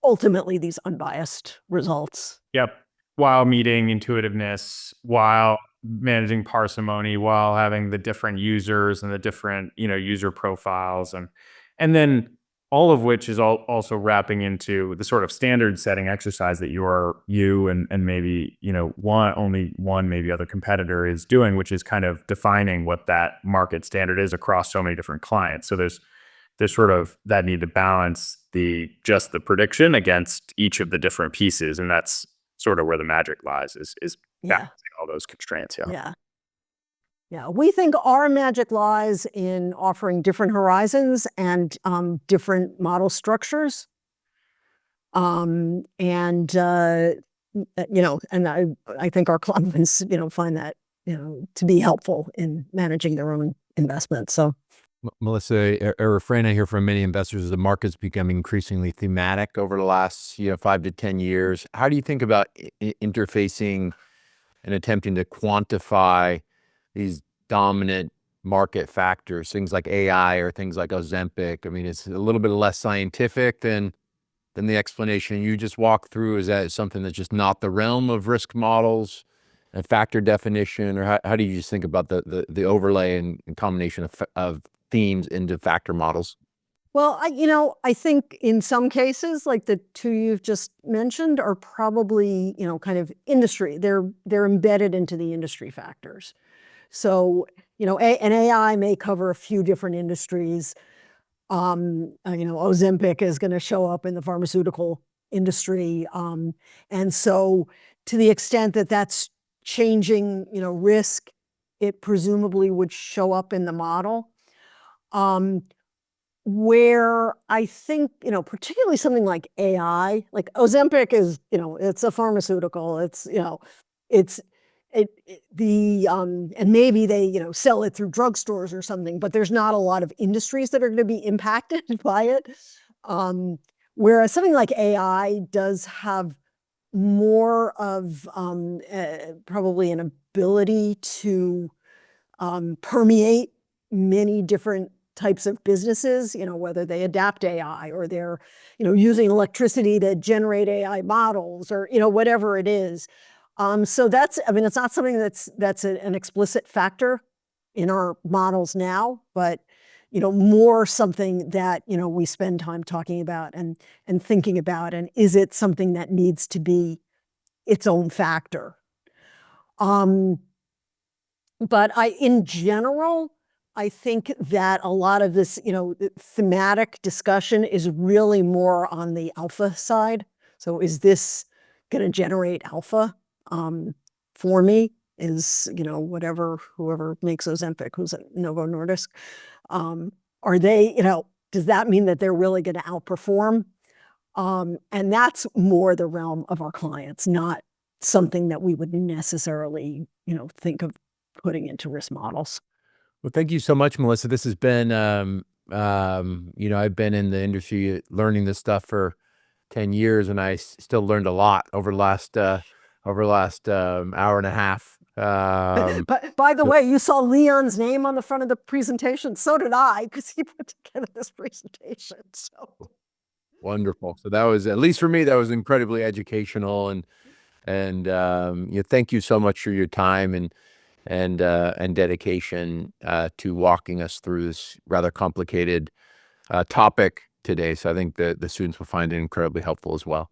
ultimately these unbiased results. Yep. While meeting intuitiveness, while managing parsimony, while having the different users and the different, user profiles, and then all of which is also wrapping into the sort of standard setting exercise that you and maybe, only one maybe other competitor is doing, which is kind of defining what that market standard is across so many different clients. So there's sort of that need to balance just the prediction against each of the different pieces. And that's sort of where the magic lies is Yeah. balancing all those constraints. Yeah. Yeah. Yeah, we think our magic lies in offering different horizons and different model structures. And and I think our clients, find that, to be helpful in managing their own investments. So Melissa, a refrain I hear from many investors is the market's becoming increasingly thematic over the last 5 to 10 years. How do you think about interfacing and attempting to quantify these dominant market factors, things like AI or things like Ozempic? I mean, it's a little bit less scientific than the explanation you just walked through. Is that something that's just not the realm of risk models and factor definition, or how do you just think about the overlay and combination of themes into factor models? Well, I think in some cases, like the two you've just mentioned, are probably, kind of industry. They're embedded into the industry factors. So, an AI may cover a few different industries. Ozempic is going to show up in the pharmaceutical industry. And so to the extent that that's changing, risk, it presumably would show up in the model. Where I think, particularly something like AI, like Ozempic is, it's a pharmaceutical, it's, and maybe they, sell it through drugstores or something, but there's not a lot of industries that are going to be impacted by it. Whereas something like AI does have more of probably an ability to permeate many different types of businesses, whether they adapt AI or they're, using electricity to generate AI models or, whatever it is. So it's not something that's an explicit factor in our models now, but, more something that, we spend time talking about and thinking about, and is it something that needs to be its own factor? But in general, I think that a lot of this, thematic discussion is really more on the alpha side. So is this going to generate alpha for me? Is, whoever makes Ozempic, who's at Novo Nordisk, are they, does that mean that they're really going to outperform? And that's more the realm of our clients, not something that we would necessarily, think of putting into risk models. Well, thank you so much, Melissa. This has been, I've been in the industry learning this stuff for 10 years, and I still learned a lot over the last hour and a half. But by the way, you saw Leon's name on the front of the presentation. So did I, because he put together this presentation. So wonderful. So that was, at least for me, that was incredibly educational, and thank you so much for your time and dedication to walking us through this rather complicated topic today. So I think the students will find it incredibly helpful as well.